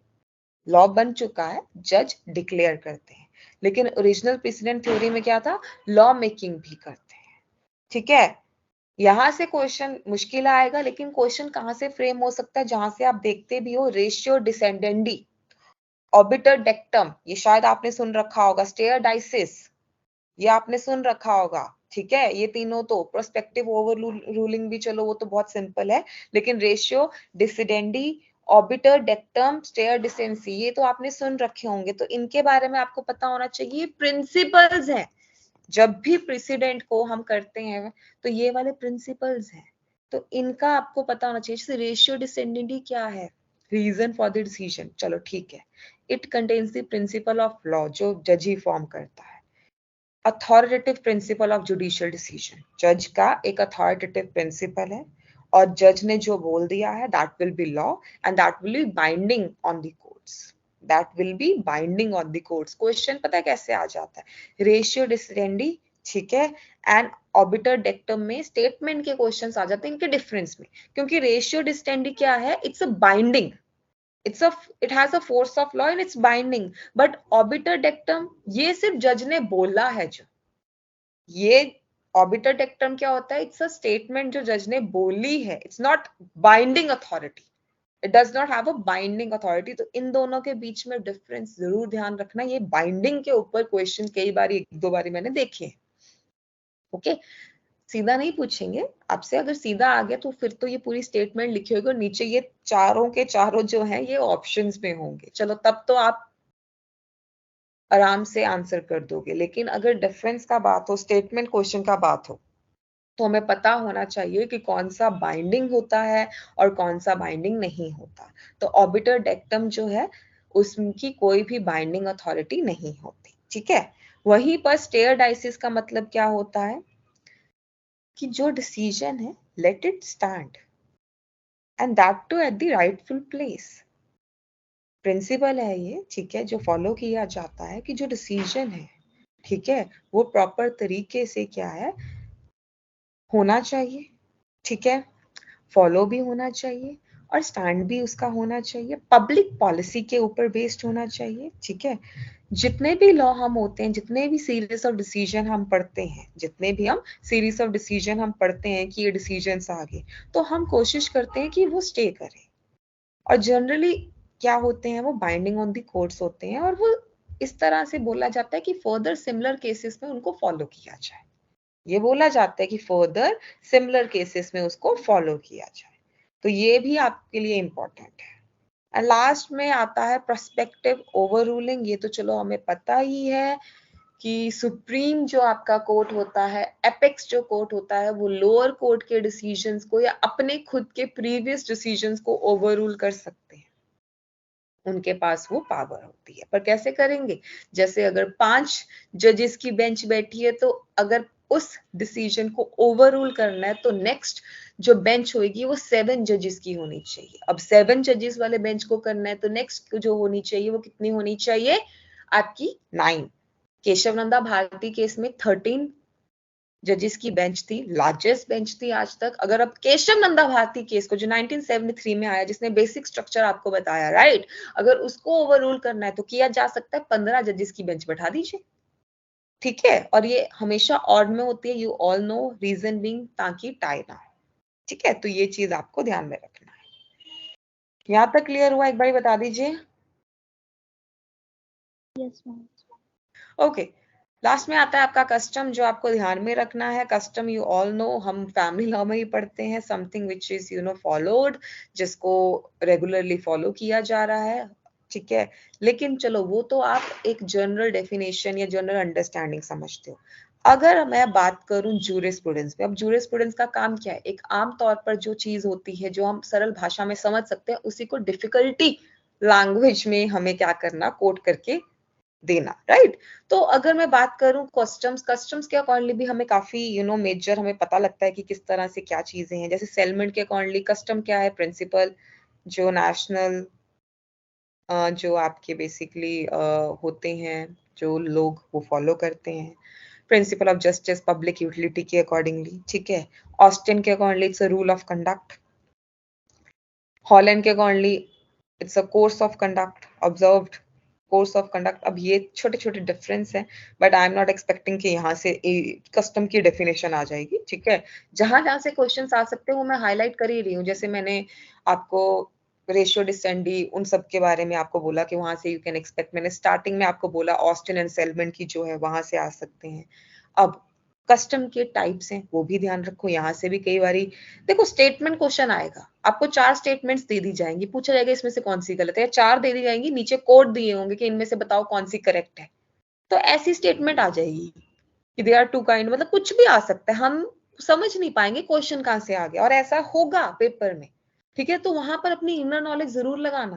लॉ बन चुका है, जज डिक्लेयर करते हैं, लेकिन ओरिजिनल प्रेसिडेंट थ्योरी में क्या था, लॉ मेकिंग भी करते हैं। ठीक है, यहां से क्वेश्चन मुश्किल आएगा, लेकिन क्वेश्चन कहां से फ्रेम हो सकता है, जहां से आप देखते भी हो, रेशियो डिसेंडेंडी, ऑर्बिटर डेक्टम, ये शायद आपने सुन रखा होगा, स्टेयर डाइसिस, ये आपने सुन रखा होगा। ठीक है, ये तीनों तो प्रोस्पेक्टिव ओवर रूलिंग भी, चलो वो तो बहुत सिंपल है, लेकिन रेशियो डिसिडेंडी, ऑर्बिटर डेक्टम, स्टेयर डिसेंसी, ये तो आपने सुन रखे होंगे, तो इनके बारे में आपको पता होना चाहिए। प्रिंसिपल्स हैं, जब भी प्रेसिडेंट को हम करते हैं तो ये वाले प्रिंसिपल्स हैं, तो इनका आपको पता होना चाहिए। जैसे रेशियो डिसेंडेंडी क्या है, रीजन फॉर द डिसीजन, चलो ठीक है, it contains the principle of law, जो जज ही फॉर्म करता है। Authoritative principle of judicial decision, जज का एक अथॉरिटेटिव प्रिंसिपल है, और जज ने जो बोल दिया है that will be law and that will be binding on the courts, that will be binding on the courts. Question पता है कैसे आ जाता है, रेशियो डिसिडेंडी, ठीक है, एंड ऑर्बिटर डेक्टम में स्टेटमेंट के क्वेश्चंस आ जाते हैं इनके डिफरेंस में, क्योंकि रेशियो डिसिडेंडी क्या है, it's a binding, it has a force of law and it's binding, but obiter dictum ये सिर्फ जज ने बोला है, जो ये ऑबिटर डेक्टम क्या होता है, इट्स अ स्टेटमेंट जो जज ने बोली है, it's not binding authority. It does not have a binding authority. तो इन दोनों के बीच में डिफरेंस जरूर ध्यान रखना। ये बाइंडिंग के ऊपर क्वेश्चन कई बार, एक दो बारी मैंने देखे। ओके, सीधा नहीं पूछेंगे आपसे। अगर सीधा आ गया तो फिर तो ये पूरी स्टेटमेंट लिखी होगी और नीचे ये चारों के चारों जो हैं ये ऑप्शंस में होंगे। चलो तब तो आप आराम से आंसर कर दोगे। लेकिन अगर डिफरेंस का बात हो, स्टेटमेंट क्वेश्चन का बात हो, तो हमें पता होना चाहिए कि कौन सा बाइंडिंग होता है और कौन सा बाइंडिंग नहीं होता। तो ऑर्बिटर डेक्टम जो है उसकी कोई भी बाइंडिंग अथॉरिटी नहीं होती। ठीक है, वहीं पर स्टेयर डाइसिस का मतलब क्या होता है कि जो डिसीजन है let it stand and that too at the rightful place. Principle है ये, ठीक है, जो फॉलो किया जाता है कि जो डिसीजन है, ठीक है, वो प्रॉपर तरीके से क्या है होना चाहिए। ठीक है, फॉलो भी होना चाहिए और स्टैंड भी उसका होना चाहिए, पब्लिक पॉलिसी के ऊपर बेस्ड होना चाहिए। ठीक है, जितने भी लॉ हम होते हैं, जितने भी सीरीज ऑफ डिसीजन हम पढ़ते हैं, जितने भी हम सीरीज ऑफ डिसीजन हम पढ़ते हैं कि ये डिसीजंस आ गए, तो हम कोशिश करते हैं कि वो स्टे करें। और जनरली क्या होते हैं, वो बाइंडिंग ऑन दी कोर्ट्स होते हैं और वो इस तरह से बोला जाता है कि फर्दर सिमिलर केसेस में उनको फॉलो किया जाए। ये बोला जाता है कि फर्दर सिमिलर केसेस में उसको फॉलो किया जाए। तो ये भी आपके लिए इंपॉर्टेंट है। एंड लास्ट में आता है प्रोस्पेक्टिव ओवररूलिंग। ये तो चलो हमें पता ही है कि सुप्रीम जो आपका कोर्ट होता है, एपेक्स जो कोर्ट होता है, वो लोअर कोर्ट के डिसीजंस को या अपने खुद के प्रीवियस डिसीजंस को ओवररूल कर सकते हैं। उनके पास वो पावर होती है। पर कैसे करेंगे? जैसे अगर 5 जजेस की बेंच बैठी है, तो अगर उस डिसीजन को ओवररूल करना है तो नेक्स्ट जो बेंच होगी वो 7 जजेस की होनी चाहिए। अब 7 जजेस वाले बेंच को करना है तो नेक्स्ट जो होनी चाहिए वो कितनी होनी चाहिए? आपकी 9। केशव नंदा भारती केस में 13 जजेस की बेंच थी, लार्जेस्ट बेंच थी आज तक। अगर अब केशव नंदा भारती केस को जो 1973 में आया, जिसने बेसिक स्ट्रक्चर आपको बताया, राइट, अगर उसको ओवररूल करना है तो किया जा सकता है, 15 जजेस की बेंच बैठा दीजिए। ठीक है, और ये हमेशा ऑड में होती है, you all know, reason being ताकि टाई ना हो। ठीक है, तो ये चीज आपको ध्यान में रखना है। यहाँ तक क्लियर हुआ? एक बार बता दीजिए। Yes ma'am. ओके, लास्ट में आता है आपका कस्टम, जो आपको ध्यान में रखना है। कस्टम यू ऑल नो, हम फैमिली लॉ में ही पढ़ते हैं, समथिंग विच इज फॉलोड, जिसको रेगुलरली फॉलो किया जा रहा है। ठीक है, लेकिन चलो वो तो आप एक जनरल डेफिनेशन या जनरल अंडरस्टैंडिंग समझते हो। अगर मैं बात करूं जूरिस्प्रूडेंस में, अब जूरिस्प्रूडेंस का काम क्या है? एक आम तौर पर जो चीज होती है जो हम सरल भाषा में समझ सकते हैं, उसी को डिफिकल्टी लैंग्वेज में हमें क्या करना, कोट करके देना, राइट। तो अगर मैं बात करूं कस्टम्स के अकॉर्डिंगली भी हमें काफी मेजर हमें पता लगता है कि किस तरह से क्या चीजें हैं। जैसे सेलमेंट के अकॉर्डिंगली कस्टम क्या है? प्रिंसिपल जो नेशनल जो आपके बेसिकली होते हैं, जो लोग वो फॉलो करते हैं। Principle of justice public utility के अकॉर्डिंगली। ठीक है, ऑस्टिन के accordingly it's a rule of conduct. Holland के accordingly it's a course of conduct, observed course of conduct. अब ये छोटे छोटे डिफरेंस हैं, but I am not expecting कि यहाँ से कस्टम की डेफिनेशन आ जाएगी। ठीक है, जहां जहां से क्वेश्चंस आ सकते हैं वो मैं हाईलाइट कर ही रही हूँ। जैसे मैंने आपको रेशियो डिसेंडी उन सब के बारे में आपको बोला कि वहां से यू कैन एक्सपेक्ट, मैंने स्टार्टिंग में आपको बोला ऑस्टिन एंड सेलमेंट की जो है वहां से आ सकते हैं। अब कस्टम के टाइप्स हैं वो भी ध्यान रखो। यहाँ से भी कई बारी देखो स्टेटमेंट क्वेश्चन आएगा, आपको 4 स्टेटमेंट्स दे दी जाएंगी, पूछा जाएगा इसमें से कौन सी गलत है, या 4 दे दी जाएंगी, नीचे कोड दिए होंगे कि इनमें से बताओ कौन सी करेक्ट है। तो ऐसी स्टेटमेंट आ जाएगी कि दे आर टू काइंड, मतलब कुछ भी आ सकता है, हम समझ नहीं पाएंगे क्वेश्चन कहां से आ गया, और ऐसा होगा पेपर में। ठीक है, तो वहां पर अपनी इनर नॉलेज जरूर लगाना,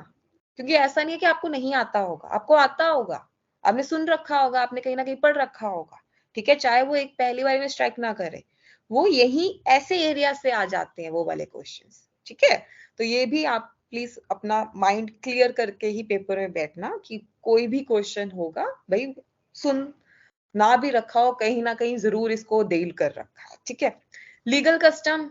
क्योंकि ऐसा नहीं है कि आपको नहीं आता होगा, आपको आता होगा, आपने सुन रखा होगा, आपने कहीं ना कहीं पढ़ रखा होगा। ठीक है, चाहे वो एक पहली बार में स्ट्राइक ना करे, वो यही ऐसे एरिया से आ जाते हैं वो वाले क्वेश्चंस। ठीक है, तो ये भी आप प्लीज अपना माइंड क्लियर करके ही पेपर में बैठना कि कोई भी क्वेश्चन होगा भाई, सुन ना भी रखा हो, कहीं ना कहीं जरूर इसको डील कर रखा है। ठीक है, लीगल कस्टम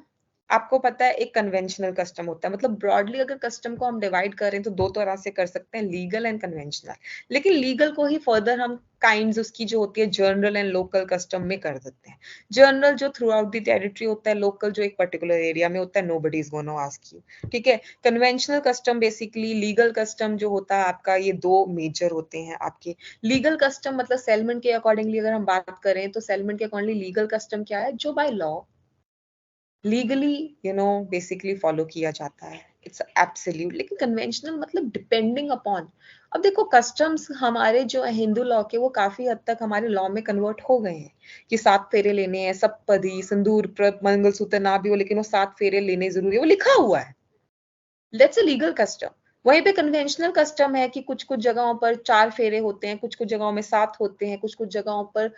आपको पता है एक कन्वेंशनल कस्टम होता है, मतलब ब्रॉडली अगर कस्टम को हम डिवाइड करें तो दो तरह से कर सकते हैं, लीगल एंड कन्वेंशनल। लेकिन लीगल को ही फर्दर हम काइंड्स उसकी जो होती है जनरल एंड लोकल कस्टम में कर देते हैं। जनरल जो थ्रू आउट द टेरिटरी होता है, लोकल जो एक पर्टिकुलर एरिया में होता है, nobody is gonna ask you. ठीक है, conventional custom basically legal custom जो होता है आपका, ये दो मेजर होते हैं आपके। लीगल कस्टम मतलब सेलमेंट के अकॉर्डिंगली अगर हम बात करें तो सेलमेंट के अकॉर्डिंगली लीगल कस्टम क्या है, जो by law legally basically follow किया जाता है, इट्स एब्सोल्यूट। लेकिन कन्वेंशनल मतलब डिपेंडिंग अपॉन। अब देखो कस्टम्स हमारे जो है हिंदू लॉ के, वो काफी हद तक हमारे लॉ में कन्वर्ट हो गए हैं कि 7 फेरे लेने हैं, सप्तपदी, सिंदूर, मंगलसूत्र ना भी हो लेकिन वो 7 फेरे लेने जरूरी है, वो लिखा हुआ है। Let's a legal custom. वहीं पे कन्वेंशनल कस्टम है कि कुछ कुछ जगहों पर 4 फेरे होते हैं, कुछ कुछ जगहों में 7 होते हैं, कुछ कुछ जगहों पर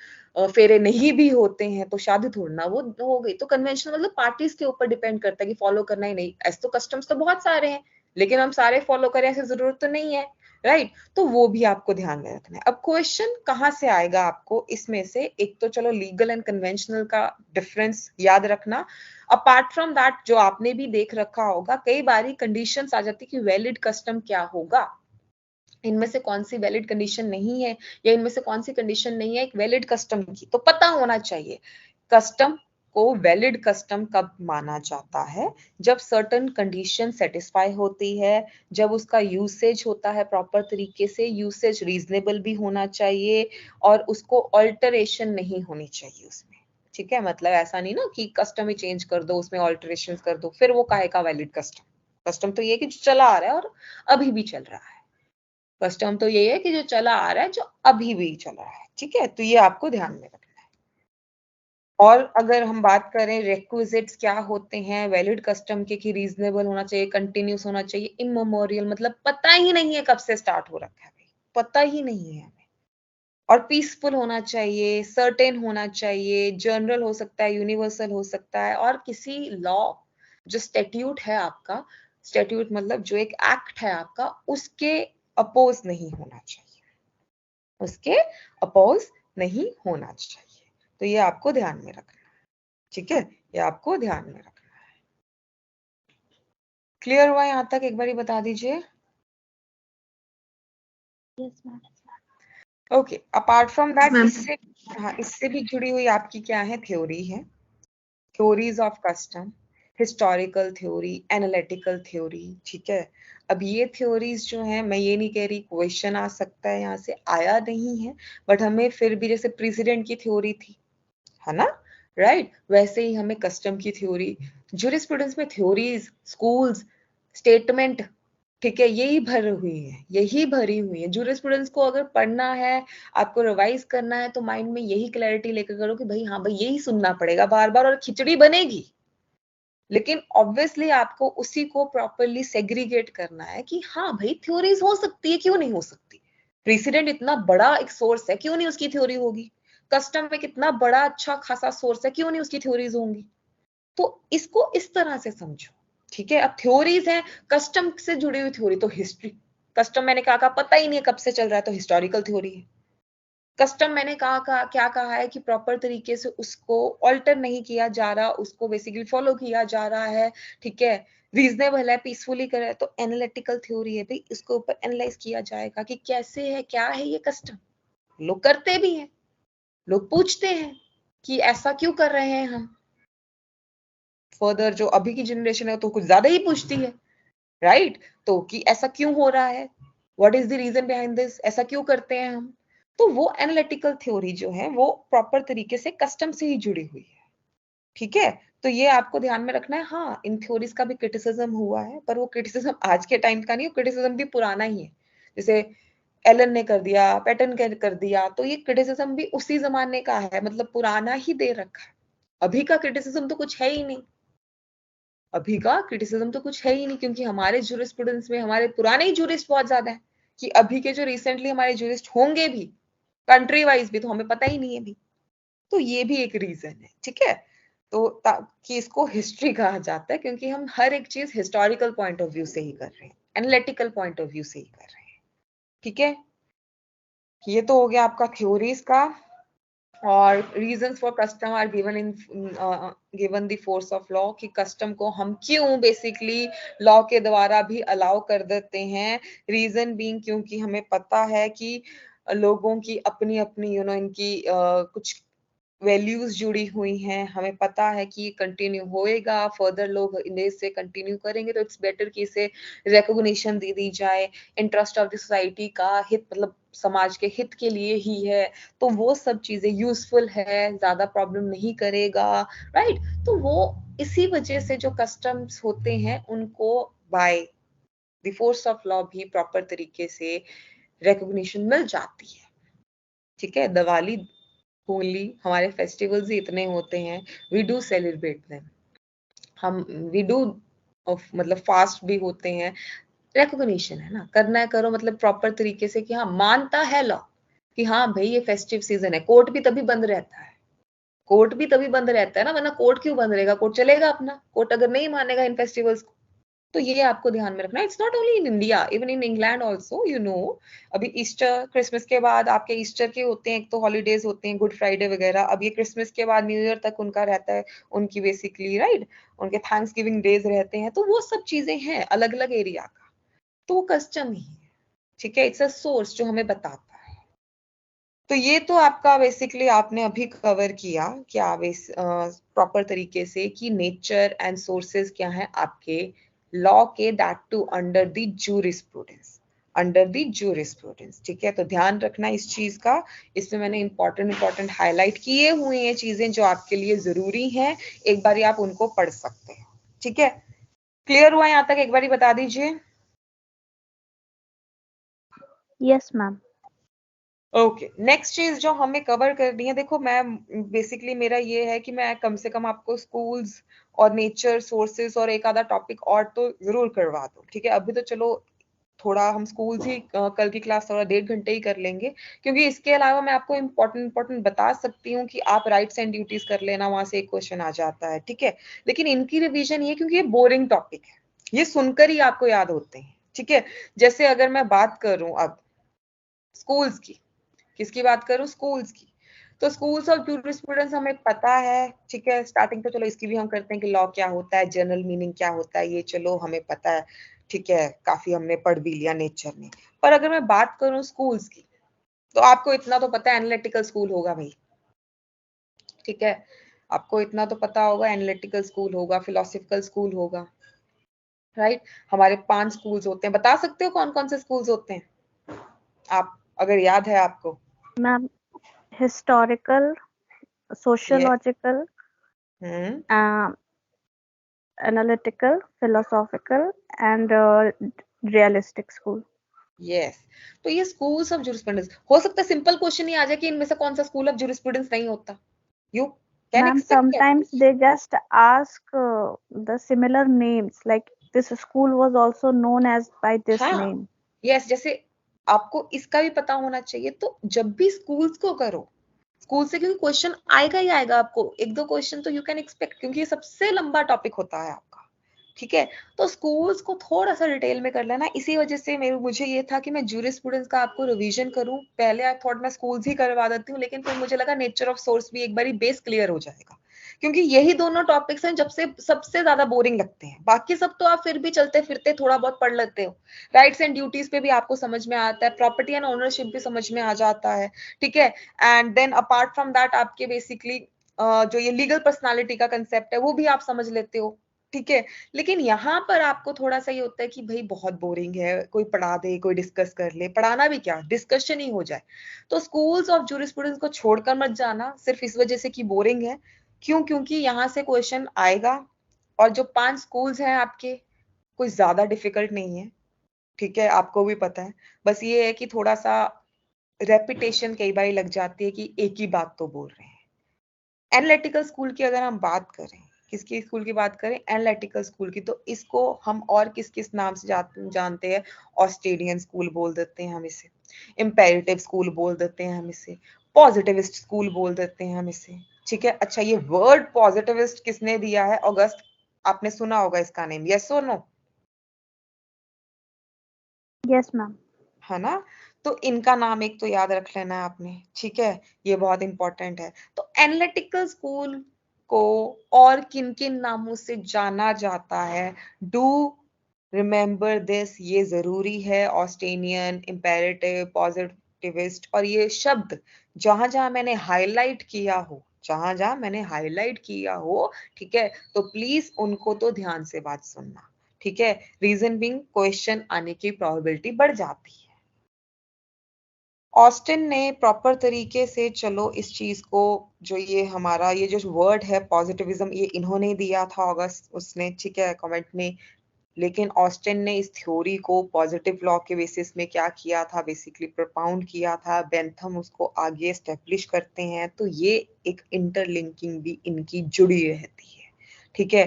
फेरे नहीं भी होते हैं, तो शादी थोड़ना वो हो गई। तो कन्वेंशनल मतलब पार्टीज के ऊपर डिपेंड करता है कि फॉलो करना ही नहीं। ऐसे तो कस्टम्स तो बहुत सारे हैं, लेकिन हम सारे फॉलो करें ऐसी जरूरत तो नहीं है, राइट? तो वो भी आपको ध्यान में रखना है। अब क्वेश्चन कहाँ से आएगा आपको इसमें से, एक तो चलो लीगल एंड कन्वेंशनल का डिफरेंस याद रखना। अपार्ट फ्रॉम दैट जो आपने भी देख रखा होगा, कई बारी कंडीशंस आ जाती कि वैलिड कस्टम क्या होगा, इनमें से कौन सी वैलिड कंडीशन नहीं है, या इनमें से कौन सी कंडीशन नहीं है एक वैलिड कस्टम की, तो पता होना चाहिए। कस्टम को वैलिड कस्टम कब माना जाता है, जब सर्टेन कंडीशन सेटिस्फाई होती है, जब उसका यूसेज होता है प्रॉपर तरीके से, यूसेज रीजनेबल भी होना चाहिए, और उसको ऑल्टरेशन नहीं होनी चाहिए उसमें। ठीक है, मतलब ऐसा नहीं ना कि कस्टम ही चेंज कर दो, उसमें ऑल्टरेशन कर दो, फिर वो काहे का वैलिड कस्टम। कस्टम तो ये है कि जो चला आ रहा है और अभी भी चल रहा है। कस्टम तो ये है कि जो चला आ रहा है, जो अभी भी चल रहा है। ठीक है, तो ये आपको ध्यान में रखना है। और अगर हम बात करें रेक्विजिट्स क्या होते हैं वैलिड कस्टम के, कि रीजनेबल होना चाहिए, कंटिन्यूस होना चाहिए, इममेमोरियल मतलब पता ही नहीं है कब से स्टार्ट हो रखा है, पता ही नहीं है हमें, और पीसफुल होना चाहिए, सर्टेन होना चाहिए, जनरल हो सकता है, यूनिवर्सल हो सकता है, और किसी लॉ जो स्टैट्यूट है आपका, स्टैट्यूट मतलब जो एक एक्ट है आपका, उसके अपोज नहीं होना चाहिए, उसके अपोज नहीं होना चाहिए। तो ये आपको ध्यान में रखना है। ठीक है, ये आपको ध्यान में रखना है। क्लियर हुआ यहाँ तक? एक बारी बता दीजिए। ओके, अपार्ट फ्रॉम दैट इससे, हाँ, इससे भी जुड़ी हुई आपकी क्या है, थ्योरी है, theories of custom, historical theory, analytical theory. ठीक है, अब ये थ्योरीज जो हैं, मैं ये नहीं कह रही क्वेश्चन आ सकता है यहाँ से, आया नहीं है, बट हमें फिर भी, जैसे प्रेसिडेंट की थ्योरी थी, है ना, राइट? वैसे ही हमें कस्टम की थ्योरी, ज्यूरिस्प्रूडेंस में थ्योरीज, स्कूल्स, स्टेटमेंट, ठीक है, यही भरी हुई है। ज्यूरिस्प्रूडेंस को अगर पढ़ना है, आपको रिवाइज करना है, तो माइंड में यही क्लैरिटी लेकर करो कि भाई हाँ भाई यही सुनना पड़ेगा बार बार, और खिचड़ी बनेगी। लेकिन ऑब्वियसली आपको उसी को प्रॉपरली सेग्रीगेट करना है कि हाँ भाई थ्योरीज हो सकती है, क्यों नहीं हो सकती। प्रेसिडेंट इतना बड़ा एक सोर्स है, क्यों नहीं उसकी थ्योरी होगी। कस्टम में कितना बड़ा अच्छा खासा सोर्स है, क्यों नहीं उसकी थ्योरीज होंगी। तो इसको इस तरह से समझो। ठीक है, अब थ्योरीज है, कस्टम से जुड़ी हुई थ्योरी तो हिस्ट्री, कस्टम मैंने कहा पता ही नहीं है कब से चल रहा है, तो हिस्टोरिकल थ्योरी है। कस्टम मैंने क्या कहा है कि प्रॉपर तरीके से उसको ऑल्टर नहीं किया जा रहा, उसको बेसिकली फॉलो किया जा रहा है। ठीक है, रीजनेबल है, पीसफुली करे, तो एनालिटिकल थ्योरी है भाई, इसके ऊपर एनालाइज किया जाएगा कि कैसे है, क्या है ये कस्टम। लोग करते भी हैं, लोग पूछते हैं कि ऐसा क्यों कर रहे हैं हम। फर्दर जो अभी की जनरेशन है तो कुछ ज्यादा ही पूछती है, राइट? तो कि ऐसा क्यों हो रहा है, what is the reason behind this, ऐसा क्यों करते हैं हम। तो वो एनालिटिकल थ्योरी जो है वो प्रॉपर तरीके से कस्टम से ही जुड़ी हुई है। ठीक है, तो ये आपको ध्यान में रखना है। हाँ, इन थ्योरीज का भी क्रिटिसिज्म हुआ है, पर वो क्रिटिसिज्म आज के टाइम का नहीं, वो क्रिटिसिज्म भी पुराना ही है। जैसे एलन ने कर दिया, पैटर्न कर दिया, तो ये क्रिटिसिज्म भी उसी जमाने का है, मतलब पुराना ही दे रखा है। अभी का क्रिटिसिज्म तो कुछ है ही नहीं, अभी का क्रिटिसिज्म तो कुछ है ही नहीं, क्योंकि हमारे जूरिस्प्रूडेंस में हमारे पुराने ही जूरिस्ट बहुत ज्यादा है, कि अभी के जो रिसेंटली हमारे जूरिस्ट होंगे भी कंट्री वाइज भी तो हमें पता ही नहीं है अभी। तो ये भी एक रीजन है। ठीक है, तो ताकि इसको हिस्ट्री कहा जाता है, क्योंकि हम हर एक चीज हिस्टोरिकल पॉइंट ऑफ व्यू से ही कर रहे हैं, एनालिटिकल पॉइंट ऑफ व्यू से ही कर रहे हैं। ठीक है, ये तो हो गया आपका थ्योरीज का। और reasons for custom are given in given the force of law, कि कस्टम को हम क्यों बेसिकली लॉ के द्वारा भी अलाउ कर देते हैं। रीजन बीइंग, क्योंकि हमें पता है कि लोगों की अपनी अपनी इनकी कुछ वैल्यूज जुड़ी हुई हैं, हमें पता है कि ये कंटिन्यू होएगा, फर्दर लोग इसे कंटिन्यू करेंगे, तो इट्स बेटर कि इसे रिकॉग्निशन दे दी जाए। इंटरेस्ट ऑफ द सोसाइटी का हित, मतलब समाज के हित के लिए ही है, तो वो सब चीजें यूजफुल है, ज्यादा प्रॉब्लम नहीं करेगा, राइट। तो वो इसी वजह से जो कस्टम्स होते हैं उनको by the force of law भी प्रॉपर तरीके से रिकॉग्निशन मिल जाती है। ठीक है, दिवाली, होली, हमारे फेस्टिवल्स ही इतने होते हैं, वी डू सेलिब्रेट देम, हम वी डू मतलब फास्ट भी होते हैं, रिकॉग्निशन है ना, करना है करो, मतलब प्रॉपर तरीके से कि हाँ मानता है लॉ कि हाँ भाई ये फेस्टिव सीजन है। कोर्ट भी तभी बंद रहता है, कोर्ट भी तभी बंद रहता है ना, वरना कोर्ट क्यों बंद रहेगा, कोर्ट चलेगा अपना, कोर्ट अगर नहीं मानेगा इन फेस्टिवल्स को। तो ये आपको ध्यान में रखना, it's not only in India, even in England also, अभी ईस्टर, क्रिसमस के बाद आपके ईस्टर के होते हैं, एक तो हॉलीडेज होते हैं, गुड फ्राइडे वगैरह, अब ये क्रिसमस के बाद न्यू ईयर तक उनका रहता है, उनकी बेसिकली, राइट, उनके थैंक्स गिविंग डेज रहते हैं, तो वो सब चीजें हैं अलग अलग एरिया का, तो वो कस्टम ही है। ठीक है, इट्स अ सोर्स जो हमें बताता है। तो ये तो आपका बेसिकली आपने अभी कवर किया क्या प्रॉपर तरीके से कि नेचर एंड सोर्सेज क्या है आपके लॉ के, that to under the jurisprudence, under the jurisprudence. ठीक है, तो ध्यान रखना इस चीज का, इसमें मैंने इंपॉर्टेंट हाईलाइट किए हुए हैं चीजें जो आपके लिए जरूरी हैं, एक बारी आप उनको पढ़ सकते हैं। ठीक है, क्लियर हुआ यहाँ तक, एक बारी बता दीजिए। Yes ma'am. ओके, नेक्स्ट चीज जो हमें कवर करनी है, देखो मैं बेसिकली मेरा ये है कि मैं कम से कम आपको स्कूल्स और नेचर सोर्सेज और एक आधा टॉपिक और तो जरूर करवा दूं। ठीक है, अभी तो चलो थोड़ा हम स्कूल्स ही कल की क्लास थोड़ा 1.5 घंटे ही कर लेंगे, क्योंकि इसके अलावा मैं आपको इंपॉर्टेंट बता सकती हूँ कि आप राइट्स एंड ड्यूटीज कर लेना, वहां से एक क्वेश्चन आ जाता है। ठीक है, लेकिन इनकी रिवीजन ये, क्योंकि ये बोरिंग टॉपिक है, ये सुनकर ही आपको याद होते हैं। ठीक है, जैसे अगर मैं बात करूं अब स्कूल्स की, किसकी बात करूं, स्कूल्स की, तो स्कूल्स ऑफ जूरिस्प्रूडेंस हमें पता है। ठीक है, स्टार्टिंग तो चलो इसकी भी हम करते हैं कि लॉ क्या होता है, जनरल मीनिंग क्या होता है, ये चलो हमें पता है। ठीक है, काफी हमने पढ़ भी लिया नेचर में। पर अगर मैं बात करूं स्कूल्स की, तो आपको इतना तो पता है एनालिटिकल स्कूल होगा भाई। ठीक है, आपको इतना तो पता होगा, एनालिटिकल स्कूल होगा, फिलोसफिकल स्कूल होगा, राइट। हमारे 5 स्कूल्स होते हैं, बता सकते हो कौन कौन से स्कूल्स होते हैं आप, अगर याद है आपको? मैम, हिस्टोरिकल, ये sociological, hmm analytical, philosophical, and realistic school. Yes, तो ये स्कूल्स ऑफ जूरिस्प्रूडेंस, हो सकता है सिंपल क्वेश्चन ही आ जाए कि इनमें से कौन सा स्कूल ऑफ जूरिस्प्रूडेंस नहीं होता, you can Ma'am, expect sometimes that. they just ask the similar names, like this school was also known as by this हाँ, name. यस, जैसे आपको इसका भी पता होना चाहिए, तो जब भी स्कूल्स को करो, स्कूल से क्योंकि क्वेश्चन आएगा ही आएगा, आपको एक दो क्वेश्चन तो यू कैन एक्सपेक्ट, क्योंकि ये सबसे लंबा टॉपिक होता है आपका। ठीक है, तो स्कूल्स को थोड़ा सा डिटेल में कर लेना, इसी वजह से मुझे ये था कि मैं जूरिस्प्रूडेंस का आपको रिवीजन करूं, पहले आई थॉट मैं स्कूल्स ही करवा देती हूँ, लेकिन फिर मुझे लगा नेचर ऑफ सोर्स भी एक बारी बेस क्लियर हो जाएगा, क्योंकि यही दोनों टॉपिक्स हैं जब से सबसे ज्यादा बोरिंग लगते हैं, बाकी सब तो आप फिर भी चलते फिरते थोड़ा बहुत पढ़ लेते हो। राइट्स एंड ड्यूटीज पे भी आपको समझ में आता है, प्रॉपर्टी एंड ओनरशिप भी समझ में आ जाता है। ठीक है, and then apart from that आपके बेसिकली जो ये लीगल पर्सनालिटी का कंसेप्ट है वो भी आप समझ लेते हो। ठीक है, लेकिन यहाँ पर आपको थोड़ा सा ये होता है कि भाई बहुत बोरिंग है, कोई पढ़ा दे, कोई डिस्कस कर ले, पढ़ाना भी क्या, डिस्कशन ही हो जाए। तो स्कूल्स ऑफ जूरिस्प्रूडेंस को छोड़कर मत जाना, सिर्फ इस वजह से कि बोरिंग है। क्यों? क्योंकि यहाँ से क्वेश्चन आएगा, और जो 5 स्कूल्स हैं आपके, कोई ज्यादा डिफिकल्ट नहीं है। ठीक है, आपको भी पता है, बस ये है कि थोड़ा सा रेपिटेशन कई बार लग जाती है कि एक ही बात तो बोल रहे हैं। एनालिटिकल स्कूल की अगर हम बात करें, किसकी स्कूल की बात करें, एनालिटिकल स्कूल की, तो इसको हम और किस किस नाम से जानते हैं, ऑस्ट्रेलियन स्कूल बोल देते हैं हम इसे, इंपेरेटिव स्कूल बोल देते हैं हम इसे, पॉजिटिविस्ट स्कूल बोल देते हैं हम इसे। ठीक है, अच्छा ये वर्ड पॉजिटिविस्ट किसने दिया है? ऑगस्ट, आपने सुना होगा इसका नेम, यस और नो? Yes, ma'am. है ना। तो इनका नाम एक तो याद रख लेना है आपने, ठीक है, ये बहुत इंपॉर्टेंट है। तो एनालिटिकल स्कूल को और किन किन नामों से जाना जाता है, डू रिमेंबर दिस, ये जरूरी है। ऑस्टेनियन, इंपेरेटिव, पॉजिटिविस्ट, और ये शब्द जहां जहां मैंने हाईलाइट किया हो, जहां जहां मैंने हाईलाइट किया हो, ठीक है, तो प्लीज उनको तो ध्यान से बात सुनना, ठीक है। रीजन बिंग क्वेश्चन आने की प्रोबेबिलिटी बढ़ जाती है। ऑस्टिन ने प्रॉपर तरीके से, चलो इस चीज को, जो ये हमारा ये जो वर्ड है पॉजिटिविज्म, ये इन्होंने दिया था अगस्त उसने, ठीक है, कमेंट में। लेकिन ऑस्टिन ने इस थ्योरी को पॉजिटिव लॉ के बेसिस में क्या किया था, बेसिकली प्रोपाउंड किया था। बेंथम उसको आगे एस्टेब्लिश करते हैं। तो ये एक इंटरलिंकिंग भी इनकी जुड़ी रहती है, ठीक है।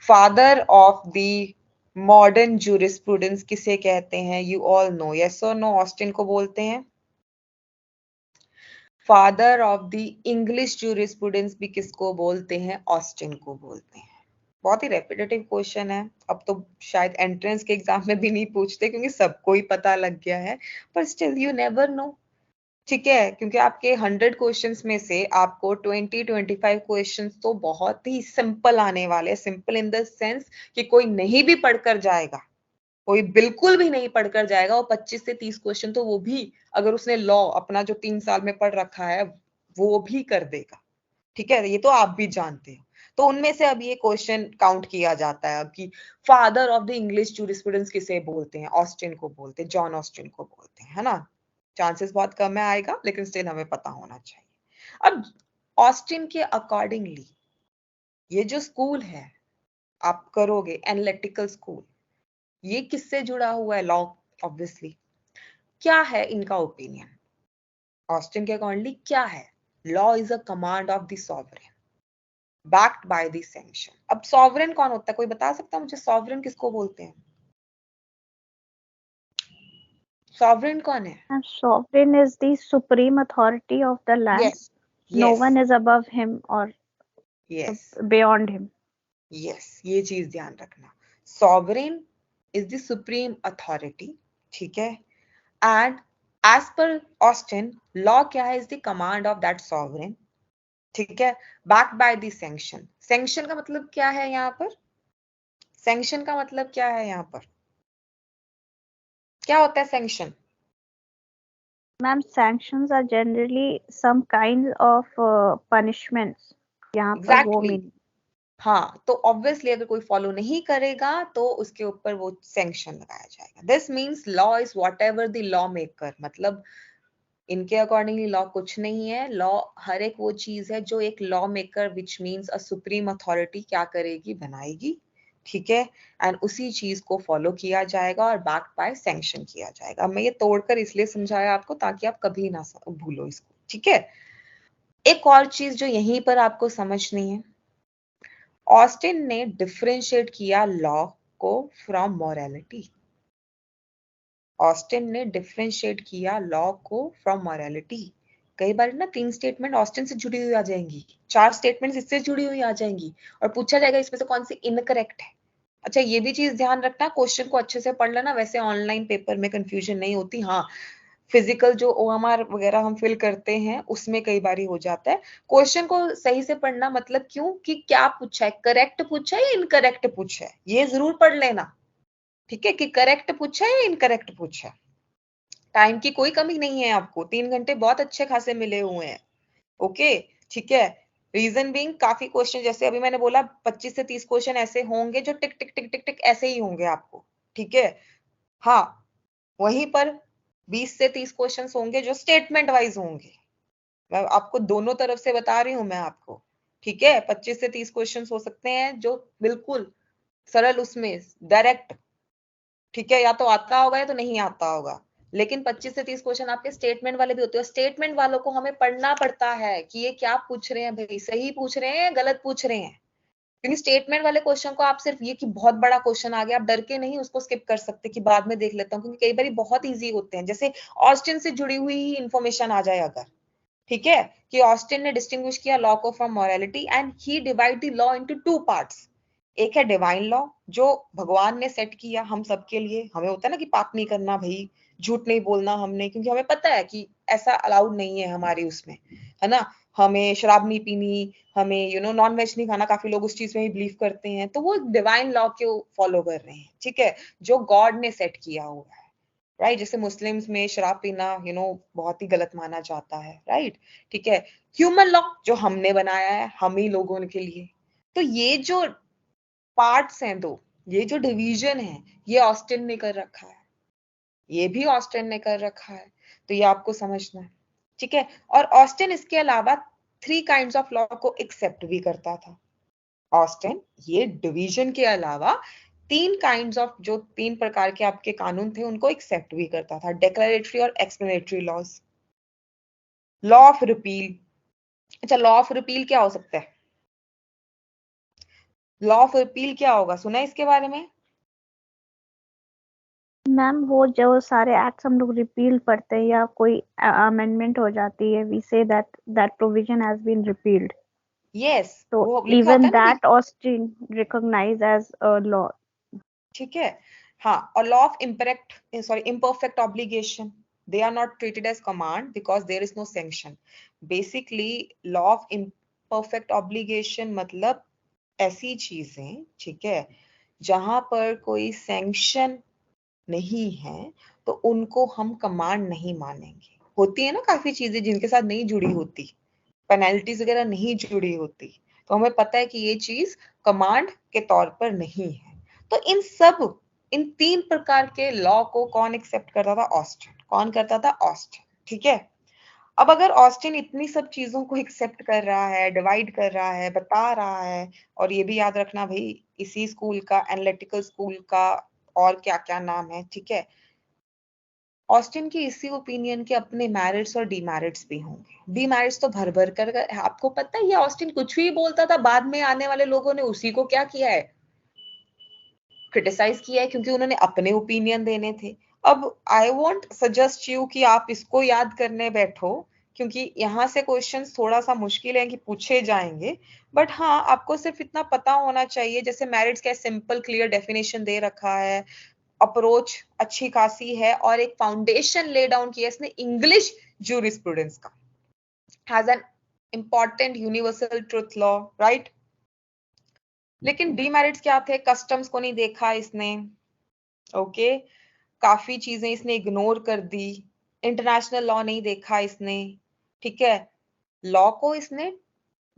Father of the modern jurisprudence किसे कहते हैं, यू ऑल नो, यस और नो, ऑस्टिन को बोलते हैं। Father of the English jurisprudence भी किसको बोलते हैं, ऑस्टिन को बोलते हैं। बहुत ही रेपिटेटिव क्वेश्चन है, अब तो शायद एंट्रेंस के एग्जाम में भी नहीं पूछते क्योंकि सबको ही पता लग गया है, पर स्टिल यू नेवर नो, ठीक है। क्योंकि आपके 100 क्वेश्चंस में से आपको 20-25 क्वेश्चंस तो बहुत ही सिंपल आने वाले हैं। सिंपल इन द सेंस कि कोई नहीं भी पढ़कर जाएगा, कोई बिल्कुल भी नहीं पढ़कर जाएगा, और 25 से 30 क्वेश्चन तो वो भी, अगर उसने लॉ अपना जो 3 साल में पढ़ रखा है वो भी कर देगा, ठीक है, ये तो आप भी जानते हो। तो उनमें से अब ये क्वेश्चन काउंट किया जाता है अब कि father of the English jurisprudence किसे बोलते हैं, ऑस्टिन को बोलते हैं, जॉन ऑस्टिन को बोलते हैं, है ना। चांसेस बहुत कम है आएगा, लेकिन स्टिल हमें पता होना चाहिए। अब ऑस्टिन के अकॉर्डिंगली ये जो स्कूल है आप करोगे, एनालिटिकल स्कूल, ये किससे जुड़ा हुआ है, लॉ, ऑब्वियसली। क्या है इनका ओपिनियन ऑस्टिन के अकॉर्डिंगली, क्या है, law is a command of the sovereign backed by the sanction। अब सॉवरेन कौन होता है, कोई बता सकता है मुझे, सॉवरेन किसको बोलते हैं, सॉवरेन कौन है। And sovereign is the supreme authority of the land. Yes No yes one is above him or yes beyond him. Yes, ये चीज ध्यान रखना, sovereign is the supreme authority, ठीक है। And as per Austin, law क्या है, is the command of that sovereign, ठीक है, backed by the sanction. Sanction का मतलब क्या है यहाँ पर, सैंक्शन का मतलब क्या है यहाँ पर, क्या होता है sanction. Ma'am, sanctions are generally some kinds of punishments. यहाँ पर वो एग्जैक्टली meaning. हाँ, तो ऑब्वियसली अगर कोई फॉलो नहीं करेगा तो उसके ऊपर वो सैंक्शन लगाया जाएगा। This means law is what ever the law maker, मतलब इनके अकॉर्डिंगली लॉ कुछ नहीं है, लॉ हर एक वो चीज है जो एक law maker which means a supreme authority क्या करेगी, बनाएगी, ठीक है, एंड उसी चीज को फॉलो किया जाएगा और बैक बाय सैंक्शन किया जाएगा। मैं ये तोड़कर इसलिए समझाया आपको ताकि आप कभी ना भूलो इसको, ठीक है। एक और चीज जो यहीं पर आपको समझनी है, ऑस्टिन ने डिफरेंशिएट किया लॉ को फ्रॉम मॉरलिटी। ऑस्टिन ने डिफरेंशिएट किया लॉ को फ्रॉम मॉरलिटी। कई बार ना 3 स्टेटमेंट ऑस्टिन से जुड़ी हुई आ जाएंगी, 4 स्टेटमेंट्स इससे जुड़ी हुई आ जाएंगी, और पूछा जाएगा इसमें से कौन सी इनकरेक्ट है। अच्छा, ये भी चीज ध्यान रखना, क्वेश्चन को अच्छे से पढ़ लेना, वैसे ऑनलाइन पेपर में कंफ्यूजन नहीं होती। हाँ, फिजिकल जो ओएमआर वगैरह हम फिल करते हैं उसमें कई बारी हो जाता है। क्वेश्चन को सही से पढ़ना, मतलब क्यों, कि क्या पूछा है, करेक्ट पूछा है या इनकरेक्ट पूछा है, ये जरूर पढ़ लेना, ठीक है, कि करेक्ट पूछा है या इनकरेक्ट पूछा है। टाइम की कोई कमी नहीं है आपको, 3 घंटे बहुत अच्छे खासे मिले हुए हैं, ओके, ठीक है। रीजन बीइंग काफी क्वेश्चन, जैसे अभी मैंने बोला 25 से 30 क्वेश्चन ऐसे होंगे जो टिक टिक टिक टिक टिक ऐसे ही होंगे आपको, ठीक है। हाँ, वहीं पर 20 से 30 क्वेश्चंस होंगे जो स्टेटमेंट वाइज होंगे। मैं आपको दोनों तरफ से बता रही हूं मैं आपको, ठीक है। 25 से 30 क्वेश्चंस हो सकते हैं जो बिल्कुल सरल, उसमें डायरेक्ट, ठीक है, या तो आता होगा या तो नहीं आता होगा। लेकिन 25 से 30 क्वेश्चन आपके स्टेटमेंट वाले भी होते हैं। स्टेटमेंट वालों को हमें पढ़ना पड़ता है कि ये क्या पूछ रहे हैं भाई, सही पूछ रहे हैं, गलत पूछ रहे हैं। क्योंकि स्टेटमेंट वाले क्वेश्चन को आप सिर्फ ये कि बहुत बड़ा क्वेश्चन आ गया, आप डर के नहीं उसको स्किप कर सकते कि बाद में देख लेता हूँ, क्योंकि कई बार बहुत इजी होते हैं। जैसे ऑस्टिन से जुड़ी हुई ही इंफॉर्मेशन आ जाए अगर, ठीक है, कि ऑस्टिन ने डिस्टिंग्विश किया लॉ को from morality and he divide the law into 2 parts. एक है डिवाइन लॉ जो भगवान ने सेट किया हम सबके लिए, हमें होता है ना कि पाप नहीं करना भाई, झूठ नहीं बोलना हमने, क्योंकि हमें पता है कि ऐसा अलाउड नहीं है हमारे उसमें, है ना। हमें शराब नहीं पीनी, हमें नॉन वेज नहीं खाना, काफी लोग उस चीज में ही बिलीव करते हैं, तो वो डिवाइन लॉ को फॉलो कर रहे हैं, ठीक है, जो गॉड ने सेट किया हुआ है, राइट। जैसे मुस्लिम्स में शराब पीना बहुत ही गलत माना जाता है, राइट, ठीक है। ह्यूमन लॉ जो हमने बनाया है हम ही लोगों के लिए, तो ये जो पार्ट्स हैं दो, ये जो डिवीजन है, ये ऑस्टिन ने कर रखा है, ये भी ऑस्टिन ने कर रखा है, तो ये आपको समझना है, ठीक है। और ऑस्टिन इसके अलावा 3 काइंड्स ऑफ लॉ को एक्सेप्ट भी करता था। ऑस्टिन ये डिवीजन के अलावा 3 काइंड्स ऑफ, जो 3 प्रकार के आपके कानून थे, उनको एक्सेप्ट भी करता था, डेक्लेरेटरी और explanatory laws. Law of repeal, अच्छा लॉ ऑफ रिपील क्या हो सकता है? लॉ ऑफ रिपील क्या होगा, सुना है इसके बारे में? मैम वो जो सारे एक्ट्स हम लोग रिपील पढ़ते हैं या कोई अमेंडमेंट हो जाती है, we say that that provision has been repealed. Yes, तो वो लिखा इवन होता है ना कि, that Austin recognize as a law. ठीक है, हाँ। और law of imperfect obligation, they are not treated as command because there is no sanction. Basically law of imperfect obligation मतलब ऐसी चीजें, ठीक है, जहां पर कोई सैंक्शन नहीं है, तो उनको हम कमांड नहीं मानेंगे। होती है ना काफी चीजें जिनके साथ नहीं जुड़ी होती, पेनल्टीज वगैरह नहीं जुड़ी होती, तो हमें पता है कि ये चीज कमांड के तौर पर नहीं है। तो इन 3 प्रकार के लॉ को कौन एक्सेप्ट करता था? ऑस्टिन। कौन करता था? ऑस्टिन, ठीक है। अब अगर ऑस्टिन इतनी सब चीजों को एक्सेप्ट कर रहा है, डिवाइड कर रहा है, बता रहा है, और ये भी याद रखना भाई, इसी स्कूल का, एनालिटिकल स्कूल का और क्या क्या नाम है, ठीक है, ऑस्टिन की इसी ओपिनियन के अपने मैरिट्स और डीमेरिट्स भी होंगे। डीमेरिट्स तो भर भर कर, आपको पता है ये ऑस्टिन कुछ भी बोलता था, बाद में आने वाले लोगों ने उसी को क्या किया है, क्रिटिसाइज किया है, क्योंकि उन्होंने अपने ओपिनियन देने थे। अब आई वॉन्ट सजेस्ट यू कि आप इसको याद करने बैठो, क्योंकि यहाँ से क्वेश्चंस थोड़ा सा मुश्किल है कि पूछे जाएंगे, बट हाँ आपको सिर्फ इतना पता होना चाहिए, जैसे मैरिट्स का सिंपल क्लियर डेफिनेशन दे रखा है, अप्रोच अच्छी खासी है, और एक फाउंडेशन ले डाउन किया इसने इंग्लिश जूरिस्प्रूडेंस का, has an important universal truth law, right. लेकिन डीमेरिट्स क्या थे? कस्टम्स को नहीं देखा इसने, ओके, काफी चीजें इसने इग्नोर कर दी, इंटरनेशनल लॉ नहीं देखा इसने, ठीक है। लॉ को इसने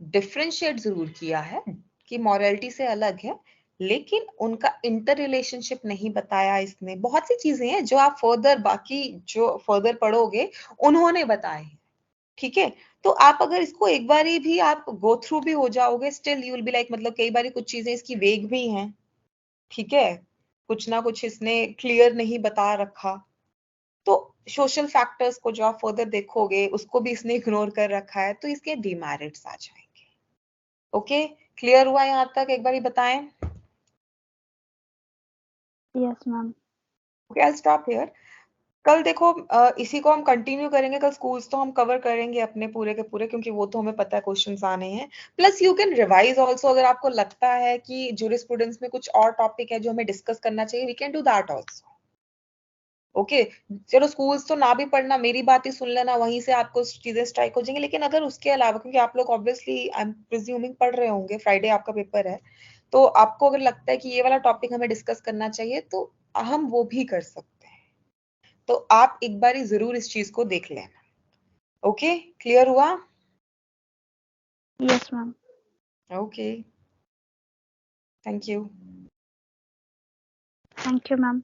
डिफरेंशिएट जरूर किया है कि मॉरलिटी से अलग है, लेकिन उनका इंटर रिलेशनशिप नहीं बताया इसने। बहुत सी चीजें हैं जो आप फर्दर, बाकी जो फर्दर पढ़ोगे उन्होंने बताए हैं, ठीक है। तो आप अगर इसको एक बारी भी आप गो थ्रू भी हो जाओगे, still you will be like, मतलब कई बारी कुछ चीजें इसकी वेग भी हैं, ठीक है, कुछ ना कुछ इसने क्लियर नहीं बता रखा, तो सोशल फैक्टर्स को जो आप फर्दर देखोगे उसको भी इसने इग्नोर कर रखा है, तो इसके डिमेरिट्स आ जाएंगे। ओके, क्लियर हुआ यहाँ तक? एक बारी बताएं। Yes ma'am. Okay, I stop here. कल देखो इसी को हम कंटिन्यू करेंगे, कल स्कूल्स तो हम कवर करेंगे अपने पूरे के पूरे, क्योंकि वो तो हमें पता है क्वेश्चंस आने हैं। Plus you can revise also, अगर आपको लगता है कि जूरिस्प्रूडेंस में कुछ और टॉपिक है जो हमें डिस्कस करना चाहिए, we can do that also. Okay, चलो स्कूल्स तो ना भी पढ़ना, मेरी बात ही सुन लेना, वहीं से आपको चीजें स्ट्राइक हो जाएंगी। लेकिन अगर उसके अलावा, क्योंकि आप लोग ऑब्वियसली आई एम प्रिज्यूमिंग पढ़ रहे होंगे, फ्राइडे आपका पेपर है, तो आपको अगर लगता है कि ये वाला टॉपिक हमें डिस्कस करना चाहिए, तो हम वो भी कर सकते हैं। तो आप एक बार जरूर इस चीज को देख लेना। ओके, क्लियर हुआ? Yes ma'am. Okay, thank you. Thank you ma'am.